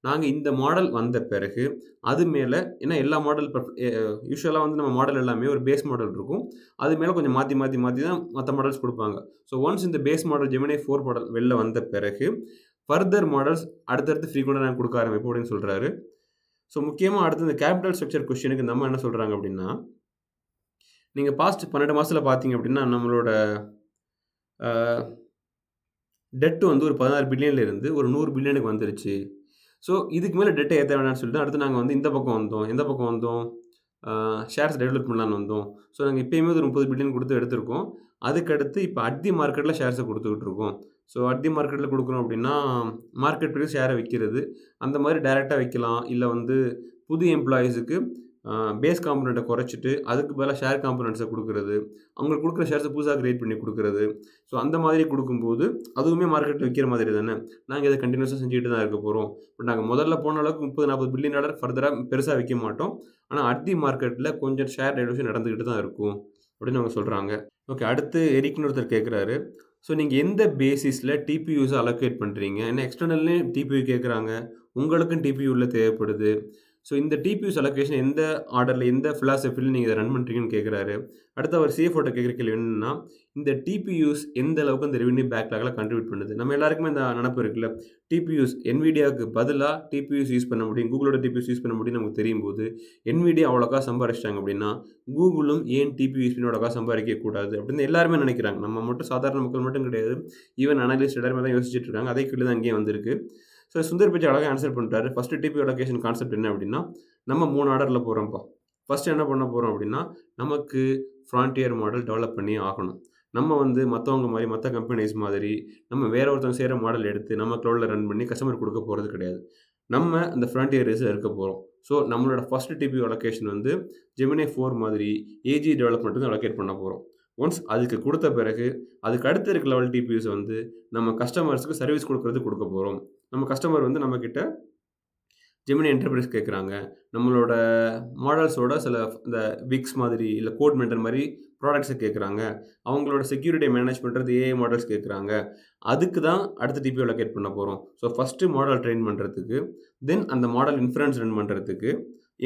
நாங்கள் இந்த மாடல் வந்த பிறகு அது மேலே, ஏன்னா எல்லா மாடல் யூஸ்வலாக வந்து நம்ம மாடல் எல்லாமே ஒரு பேஸ் மாடல் இருக்கும், அது மேலே கொஞ்சம் மாற்றி தான் மற்ற மாடல்ஸ் கொடுப்பாங்க. ஸோ ஒன்ஸ் இந்த பேஸ் மாடல் ஜெமினி 4 மாடல் வெளில வந்த பிறகு ஃபர்தர் மாடல்ஸ் அடுத்தடுத்து ஃப்ரீக்வெண்ட்டாக நாங்கள் கொடுக்க ஆரம்பிப்போம் அப்படின்னு சொல்கிறாரு. ஸோ முக்கியமாக அடுத்து இந்த கேபிட்டல் ஸ்ட்ரக்சர் கொஸ்டினுக்கு நம்ம என்ன சொல்கிறாங்க அப்படின்னா, நீங்க பாஸ்ட் 12 மாசத்துல பார்த்தீங்க அப்படின்னா, நம்மளோட அ டெட் வந்து ஒரு 16 பில்லியன்ல இருந்து ஒரு 100 பில்லியனுக்கு வந்துருச்சு. ஸோ, இதுக்கு மேல டெட்ட ஏத்த வேணாம்னு சொல்லிட்டு அடுத்து நாங்க வந்து இந்த பக்கம் வந்தோம். எந்த பக்கம் வந்தோம்? அ ஷேர்ஸ் டெவலப் பண்ணலான்னு வந்தோம். ஸோ, நாங்க இப்பயுமே ஒரு 30 பில்லியன் குடுத்து எடுத்திருக்கோம். அதுக்கடுத்து இப்ப அட் தி மார்க்கெட்ல ஷேர்ஸ குடுத்துக்கிட்டு இருக்கோம். ஸோ, அட் தி மார்க்கெட்ல குடுக்குறோம் அப்படின்னா, மார்க்கெட் பிரைஸ் ஷேர விக்கிறது. அந்த மாரி டைரக்ட்டா விக்கலாம். இல்ல வந்து புது எம்ப்ளாயீஸ்க்கு பேஸ் காம்போனன்ட்ட குறைச்சிட்டு, அதுக்கு பதிலா ஷேர் காம்போனன்ட்ஸ குடுக்குறது. அவங்களுக்கு குடுக்குற ஷேர்ஸ புதுசா கிரியேட் பண்ணி குடுக்குறது. ஸோ, அந்த மாதிரி குடுக்கும்போது, அதுவுமே மார்க்கெட்ல விக்கிற மாதிரி தானே! நாங்க இத கன்டினியூஸா செஞ்சுட்டு தான் இருக்க போறோம். பட் நாங்க முதல்ல போன அளவுக்கு 30, 40 பில்லியன் டாலர் ஃபர்தரா பெருசா விக்க மாட்டோம். ஆனா, அட் தி மார்க்கெட்ல கொஞ்சம் ஷேர் டைல்யூஷன் நடந்துகிட்டு தான் இருக்கும். அப்படின்னு அவங்க சொல்றாங்க. ஓகே. அடுத்து எரிக்ன்னு ஒருத்தர் கேட்கிறாரு. ஸோ, நீங்க எந்த பேசிஸ்ல டிபியூஸ அலோகேட் பண்றீங்க? ஏன்னா எக்ஸ்டர்னல்லயும் டிபியூ கேட்குறாங்க. உங்களுக்கும் டிபியூ உள்ள தேவைப்படுது. ஸோ, இந்த டிபியூஸ் அலோகேஷன் எந்த ஆர்டர்ல, எந்த பிலாசபில நீங்க இத ரன் பண்றீங்கன்னு கேட்குறாரு. அடுத்து அவர் சிஎஃப்ஓட்ட கேட்கிற கேள்வி என்னன்னா, இந்த டிபியூஸ் எந்த அளவுக்கு அந்த ரெவென்யூ பேக்லாக்ல கன்ட்ரிபியூட் பண்ணுது? நம்ம எல்லாருக்குமே இந்த நெனப்பு இருக்குல்ல. டிபியூஸ் NVIDIAக்கு பதிலா டிபியூஸ் யூஸ் பண்ண முடியும். Googleோட டிபியூஸ் யூஸ் பண்ண முடியும்னு நமக்கு தெரியும்போது, NVIDIA அவ்வளோ காசு சம்பாரிச்சுட்டாங்க அப்படின்னா, Googleம் ஏன் டிபியூ யூஸ் பண்ணி அவ்வளோ காசு சம்பாரிக்கக் கூடாது? அப்படின்னு எல்லாருமே நெனைக்கிறாங்க. நம்ம மட்டும் சாதாரண மக்கள் மட்டும் கிடையாது. ஈவன் அனலிஸ்ட் எல்லாருமே தான் யோசிச்சுட்டு இருக்காங்க. அதே கேள்வி தான் இங்கேயும் வந்திருக்கு. ஸோ, சுந்தர் பிச்சை அழகா ஆன்சர் பண்ணிட்டாரு. ஃபர்ஸ்ட் டிபியூ அலோகேஷன் கான்செப்ட் என்ன அப்படின்னா, நம்ம 3 ஆர்டர்ல போறோம்ப்பா. ஃபர்ஸ்ட் என்ன பண்ண போறோம் அப்படின்னா, நமக்கு ஃப்ரான்டியர் மாடல் டெவலப் பண்ணியே ஆகணும். நம்ம வந்து மத்தவங்க மாரி, மத்த கம்பெனிஸ் மாதிரி, நம்ம வேற ஒருத்தவங்க செய்ற மாடல் எடுத்து, நம்ம க்ளவுட்ல ரன் பண்ணி கஸ்டமருக்கு குடுக்க போறது கிடையாது. நம்ம அந்த ஃப்ரான்டியர் ரேஸ்ல இருக்க போறோம். ஸோ, நம்மளோட ஃபர்ஸ்ட் டிபியூ அலோகேஷன் வந்து Gemini 4 மாதிரி ஏஜி டெவலப்மென்ட்க்கு அலோகேட் பண்ண போறோம். ஒன்ஸ் அதுக்கு குடுத்த பிறகு, அதுக்கு அடுத்து இருக்க லெவல் டிபியூஸ வந்து நம்ம கஸ்டமர்ஸ்க்கு சர்வீஸ் குடுக்குறதுக்கு குடுக்க போறோம். நம்ம கஸ்டமர் வந்து நம்மகிட்ட ஜெமினி என்டர்பிரைஸ் கேட்குறாங்க. நம்மளோட மாடல்ஸோட சில இந்த விக்ஸ் மாதிரி, இல்ல கோட் மென்டர் மாரி ப்ராடக்ட்ஸ கேட்குறாங்க. அவங்களோட செக்யூரிட்டிய மேனேஜ் பண்றது ஏஐ மாடல்ஸ் கேட்குறாங்க. அதுக்கு தான் அடுத்த டிபி அலோகேட் பண்ண போறோம். ஸோ, ஃபர்ஸ்ட்டு மாடல் ட்ரெயின் பண்றதுக்கு, தென் அந்த மாடல் இன்ஃபரன்ஸ் ரன் பண்றதுக்கு,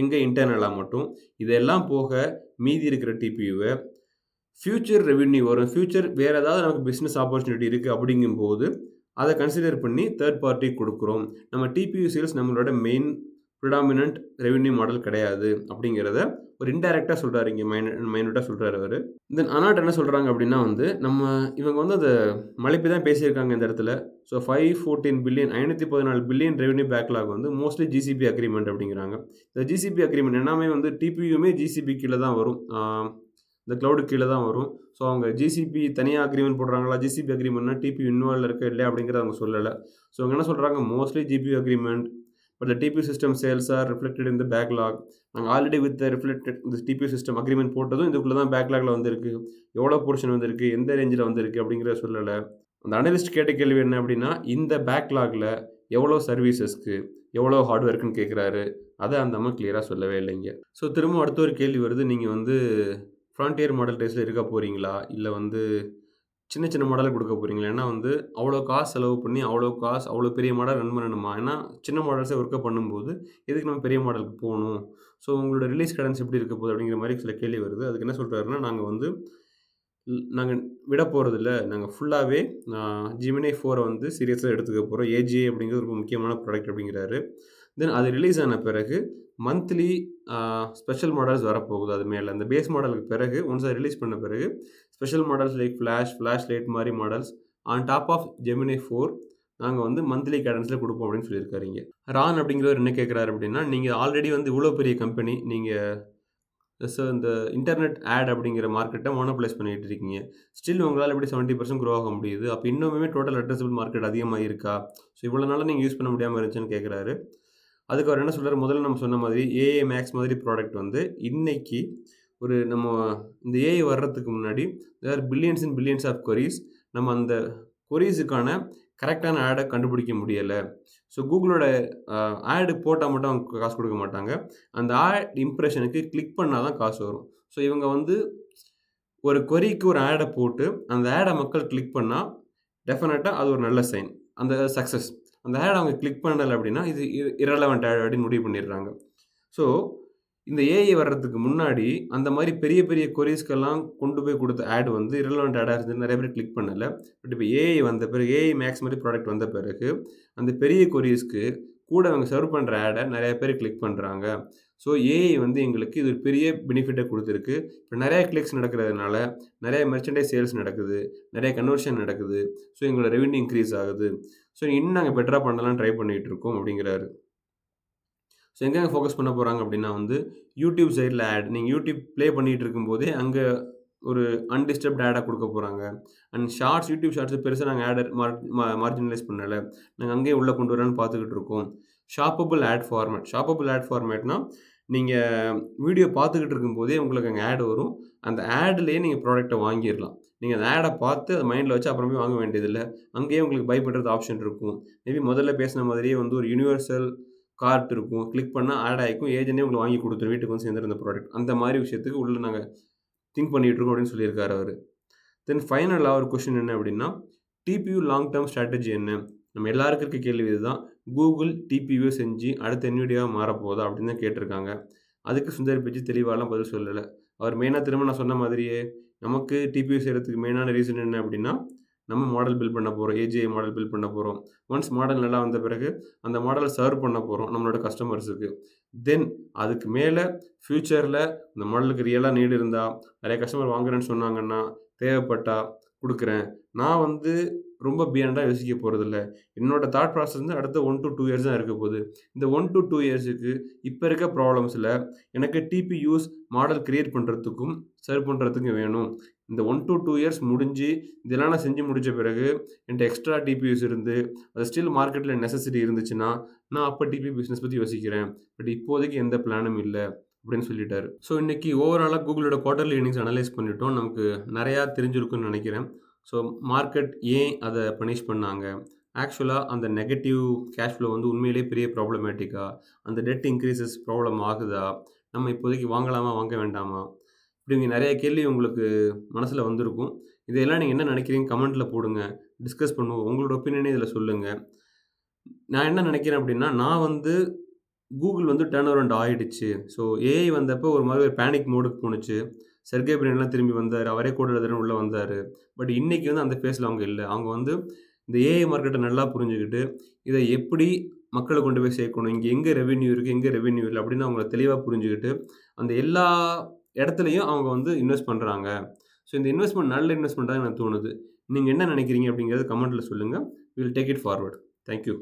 எங்க இன்டர்னலா மட்டும். இதெல்லாம் போக மீதி இருக்கிற டிபியூவ ஃபியூச்சர் ரெவென்யூ வரும். ஃபியூச்சர் வேற ஏதாவது நமக்கு பிசினஸ் ஆப்பர்ச்சுனிட்டி இருக்கு அப்படிங்கும்போது, அத கன்சிடர் பண்ணி தேர்ட் பார்ட்டிக்கு குடுக்குறோம். நம்ம டிபியூ சேல்ஸ் நம்மளோட மெயின் பிரிடாமினன்ட் ரெவென்யூ மாடல் கிடையாது அப்படிங்கிறத ஒரு இன்டைரக்ட்டா சொல்றாரு. இங்க மைன்யூட்டா சொல்றாரு அவரு. தென் அனாட் என்ன சொல்றாங்க அப்படின்னா வந்து, இவங்க வந்து அத மலிப்பி தான் பேசியிருக்காங்க இந்த இடத்துல. So 514 billion 514 billion revenue backlog வந்து மோஸ்ட்லி ஜிசிபி அக்ரீமெண்ட் அப்படிங்கிறாங்க. இந்த ஜிசிபி அக்ரீமெண்ட் எல்லாமே வந்து டிபியூமே ஜிசிபி கீழ தான் வரும். இந்த கிளவுடுக்கு கீழ தான் வரும். ஸோ, அவங்க ஜிசிபி தனியா அக்ரீமெண்ட் போடுறாங்களா? ஜிசிபி அக்ரீமெண்ட்னா டிபியூ இன்வால்வ்ல இருக்கா இல்லையா? அப்படிங்கிறத அவங்க சொல்லல. ஸோ, அவங்க என்ன சொல்றாங்க, mostly GPU agreement. But the TPU system sales are reflected in the backlog. நாங்க ஆல்ரெடி வித் த ரிஃப்ளெக்டட் இந்த டிபியூ சிஸ்டம் அக்ரீமெண்ட் போட்டதும் இதுக்குள்ள தான் பேக்லாக்ல வந்திருக்கு. எவ்வளோ போர்ஷன் வந்திருக்கு? எந்த ரேஞ்சுல வந்திருக்கு? அப்படிங்கிறத சொல்லல. அந்த அனலிஸ்ட் கேட்ட கேள்வி என்ன அப்படின்னா, இந்த பேக்லாக்ல எவ்வளோ சர்வீசஸ்க்கு, எவ்வளோ ஹார்ட்வேர்க்குன்னு கேட்குறாரு. அத அந்த அம்மா கிளியரா சொல்லவே இல்லைங்க. ஸோ, திரும்ப அடுத்த ஒரு கேள்வி வருது. நீங்க வந்து ஃப்ரான்டியர் மாடல் ரேஸ்ல இருக்க போறீங்களா? இல்ல வந்து சின்ன சின்ன மாடல் குடுக்க போறீங்களா? ஏன்னா வந்து அவ்வளோ காசு செலவு பண்ணி, அவ்வளோ பெரிய மாடல் ரன் பண்ணணுமா? ஏன்னா சின்ன மாடல்ஸே ஒர்க்கப் பண்ணும்போது, எதுக்கு நம்ம பெரிய மாடலுக்கு போணும்? ஸோ, உங்களோட ரிலீஸ் கேடன்ஸ் எப்படி இருக்க போகுது? அப்படிங்கிற மாரி சில கேள்வி வருது. அதுக்கு என்ன சொல்றாருன்னா, நாங்க விட போறதில்ல. நாங்க ஃபுல்லாவே Gemini 4 வந்து சீரியஸா எடுத்துக்க போறோம். ஏஜிஐ அப்படிங்கிறது ரொம்ப முக்கியமான ப்ராடக்ட் அப்படிங்கிறாரு. தென் அது ரிலீஸ் ஆன பிறகு மந்த்லி ஸ்பெஷல் மாடல்ஸ் வரப்போகுது அது மேல. அந்த பேஸ் மாடலுக்கு பிறகு ஒன்ஸ் அத ரிலீஸ் பண்ண பிறகு special models like flash lite மாரி models on top of Gemini 4 நாங்க வந்து மந்த்லி கேடன்ஸ்ல குடுப்போம் அப்படின்னு சொல்லியிருக்காரு இங்க. ரான் அப்படிங்கிறவர் என்ன கேட்கிறாரு அப்படின்னா, நீங்க ஆல்ரெடி வந்து இவ்வளோ பெரிய கம்பெனி. நீங்க இந்த இன்டர்நெட் ஆட் அப்படிங்கிற மார்க்கெட்ட மோனோபோலைஸ் பண்ணிட்டு இருக்கீங்க. ஸ்டில் உங்களால எப்படி 70% குரோ ஆக முடியுது? அப்ப இன்னுமுமே டோட்டல் அட்ரஸபிள் மார்க்கெட் அதிகமா இருக்கா? ஸோ இவ்வளோ நாளா நீங்க யூஸ் பண்ண முடியாம இருந்துச்சுன்னு கேட்கிறாரு. அதுக்கு அவர் என்ன சொல்றாரு, முதல்ல நம்ம சொன்ன மாதிரி ஏஐ மேக்ஸ் மாதிரி ப்ராடக்ட் வந்து இன்னைக்கு நம்ம இந்த ஏஐ வர்றதுக்கு முன்னாடி there are billions and billions of queries. நம்ம அந்த கொரீஸுக்கான கரெக்ட்டான ஆட கண்டுபிடிக்க முடியல. ஸோ கூகுளோட ஆட் போட்டா மட்டும் அவங்க காசு குடுக்க மாட்டாங்க. அந்த ஆட் இம்ப்ரஷனுக்கு கிளிக் பண்ணா தான் காசு வரும். ஸோ இவங்க வந்து ஒரு கொரிக்கு ஒரு ஆட போட்டு, அந்த ஆட மக்கள் கிளிக் பண்ணா, டெஃபினட்டா அது ஒரு நல்ல சைன். அந்த சக்சஸ். அந்த ஆட் அவங்க கிளிக் பண்ணல அப்படின்னா, இது இரலவன்ட் ஆட் அப்படின்னு முடிவு பண்ணிடுறாங்க. ஸோ, இந்த ஏஐ வர்றதுக்கு முன்னாடி, அந்த மாரி பெரிய பெரிய கொரீஸ்க்கெல்லாம் கொண்டு போய் குடுத்த ஆட் வந்து இரலவன்ட் ஆடா இருந்தது. நெறைய பேர் கிளிக் பண்ணல. பட் இப்ப ஏஐ வந்த பிறகு, ஏஐ மேக்ஸ் மாரி ப்ராடக்ட் வந்த பிறகு, அந்த பெரிய கொரீஸ்க்கு கூட அவங்க சர்வ் பண்ற ஆட நெறைய பேர் கிளிக் பண்றாங்க. ஸோ ஏஐ வந்து எங்களுக்கு இது ஒரு பெரிய பெனிஃபிட்ட குடுத்துருக்கு. இப்ப நெறைய கிளிக்ஸ் நடக்கிறதுனால, நெறைய மெர்ச்சன்டைஸ் சேல்ஸ் நடக்குது. நெறைய கன்வர்ஷன் நடக்குது. ஸோ எங்களோட ரெவென்யூ இன்கிரீஸ் ஆகுது. ஸோ இன்னும் நாங்க பெட்டரா பண்ணலாம்னு ட்ரை பண்ணிட்டு இருக்கோம் அப்டிங்கிறாரு. ஸோ எங்கங்க ஃபோக்கஸ் பண்ண போறாங்க அப்டின்னா வந்து, யூடியூப் சைட்ல ஆட். நீங்க யூடியூப் ப்ளே பண்ணிட்டு இருக்கும்போதே, அங்க ஒரு அன்டிஸ்டர்ப்ட் ஆடா குடுக்க போறாங்க. அண்ட் ஷார்ட்ஸ், யூடியூப் ஷார்ட்ஸ் பெருசா நாங்க ஆட் மார்ஜினலைஸ் பண்ணல. நாங்க அங்கேயே உள்ள கொண்டு வரலான்னு பார்த்துக்கிட்டு இருக்கோம். ஷாப்பபிள் ஆட் ஃபார்மேட். ஷாப்பபிள் ஆட் ஃபார்மேட்னா, நீங்க வீடியோ பார்த்துக்கிட்டு இருக்கும்போதே உங்களுக்கு அங்க ஆட் வரும். அந்த ஆட்லயே நீங்க ப்ராடக்ட்ட வாங்கிர்லாம். நீங்க அந்த ஆட பார்த்து அத மைண்ட்ல வச்சு அப்புறம் போய் வாங்க வேண்டியதில்ல. அங்கேயே உங்களுக்கு பை பண்றது ஆப்ஷன் இருக்கும். மேபி முதல்ல பேசின மாதிரியே வந்து ஒரு யுனிவர்சல் கார்ட் இருக்கும். கிளிக் பண்ணா ஆட் ஆயிக்கும். ஏஜென்ட்டே உங்களுக்கு வாங்கி குடுத்துரும். வீட்டுக்கு வந்து சேர்ந்துரும் அந்த ப்ராடக்ட். அந்த மாரி விஷயத்துக்கு உள்ள நாங்க திங்க் பண்ணிட்டு இருக்கோம் அப்படின்னு சொல்லியிருக்காரு அவரு. தென் ஃபைனலா ஒரு கொஸ்டின் என்ன அப்படின்னா, டிபியூ லாங் டெர்ம் ஸ்ட்ராட்டஜி என்ன? நம்ம எல்லாருக்கும் இருக்க கேள்வி இதுதான். கூகுள் டிபியூ செஞ்சு அடுத்த NVIDIAவா மாறப்போதா? அப்படின்னு தான் கேட்டிருக்காங்க. அதுக்கு சுந்தர் பிச்சை தெளிவாலாம் பதில் சொல்லல. அவர் மெயினா திரும்ப நான் சொன்ன மாதிரியே, நமக்கு டிபியூ செய்றதுக்கு மெயினான ரீசன் என்ன அப்படின்னா, நம்ம மாடல் பில்ட் பண்ண போறோம். ஏஜிஐ மாடல் பில்ட் பண்ண போறோம். ஒன்ஸ் மாடல் நல்லா வந்த பிறகு, அந்த மாடல சர்வ் பண்ண போறோம் நம்மளோட கஸ்டமர்ஸுக்கு. தென் அதுக்கு மேல ஃபியூச்சர்ல இந்த மாடலுக்கு ரியலா நீட் இருந்தா, நெறைய கஸ்டமர் வாங்குறேன்னு சொன்னாங்கன்னா, தேவைப்பட்டா குடுக்குறேன். நான் வந்து ரொம்ப பியாண்டா யோசிக்க போறதில்ல. என்னோட தாட் ப்ராசஸ் வந்து அடுத்த 1 டூ 2 இயர்ஸ் தான் இருக்க போது. இந்த 1 டூ 2 இயர்ஸுக்கு இப்ப இருக்க ப்ராப்ளம்ஸ்ல எனக்கு டிபியூஸ் மாடல் கிரியேட் பண்றதுக்கும், சர்வ் பண்றதுக்கும் வேணும். இந்த 1 டூ 2 இயர்ஸ் முடிஞ்சு, இதெல்லாம் நான் செஞ்சு முடிச்ச பிறகு, என்ட்ட எக்ஸ்ட்ரா டிபியூஸ் இருந்து, அது ஸ்டில் மார்க்கெட்ல நெசசிட்டி இருந்துச்சுன்னா, நான் அப்ப டிபியூ பிசினஸ் பத்தி யோசிக்கிறேன். பட் இப்போதைக்கு எந்த பிளானும் இல்ல. அப்படின்னு சொல்லிட்டாரு. ஸோ இன்னைக்கு ஓவராலா Googleஓட குவார்ட்டர்லி எர்னிங்ஸ் அனலைஸ் பண்ணிட்டோம். நமக்கு நெறையா தெரிஞ்சிருக்கும்னு நெனைக்கிறேன். ஸோ மார்க்கெட் ஏன் அத பனிஷ் பண்ணாங்க? ஆக்சுவலா அந்த நெகட்டிவ் கேஷ் ஃப்ளோ வந்து உண்மையிலேயே பெரிய ப்ராப்ளமேட்டிக்கா? அந்த டெட் இன்கிரீசஸ் ப்ராப்ளம் ஆகுதா? நம்ம இப்போதைக்கு வாங்கலாமா? வாங்க வேண்டாமா? இப்படிங்க நெறைய கேள்வி உங்களுக்கு மனசுல வந்திருக்கும். இதையெல்லாம் நீங்க என்ன நெனைக்கிறீங்க? கமெண்ட்ல போடுங்க. டிஸ்கஸ் பண்ணுவோம். உங்களோட ஒப்பீனியனையும் இதில சொல்லுங்க. நான் என்ன நெனைக்கிறேன் அப்படின்னா, நான் வந்து Google வந்து டர்ன் அரவுண்ட் ஆயிடுச்சு. ஸோ ஏஐ வந்தப்போ ஒரு மாரி ஒரு பேனிக் மோடுக்கு போணுச்சு. செர்கே பிரின்லாம் திரும்பி வந்தாரு. அவரே கோட் எழுதுறேன்னு உள்ள வந்தாரு. பட் இன்னைக்கு வந்து அந்த ஃபேஸ்ல அவங்க இல்ல. அவங்க வந்து இந்த ஏஐ மார்க்கெட்ட நல்லா புரிஞ்சுகிட்டு, இத எப்படி மக்களுக்கு கொண்டு போய் சேர்க்கணும்? இங்க எங்க ரெவென்யூ இருக்கு? எங்க ரெவென்யூ இல்ல? அப்படின்னு அவங்கள தெளிவா புரிஞ்சுகிட்டு, அந்த எல்லா இடத்துலயும் அவங்க வந்து இன்வெஸ்ட் பண்றாங்க. ஸோ இந்த இன்வெஸ்ட்மென்ட் நல்ல இன்வெஸ்ட்மென்ட்டா எனக்கு தோணுது. நீங்க என்ன நினைக்கிறீங்க? அப்படிங்கிறத கமெண்ட்ல சொல்லுங்க. We will take it forward. Thank you.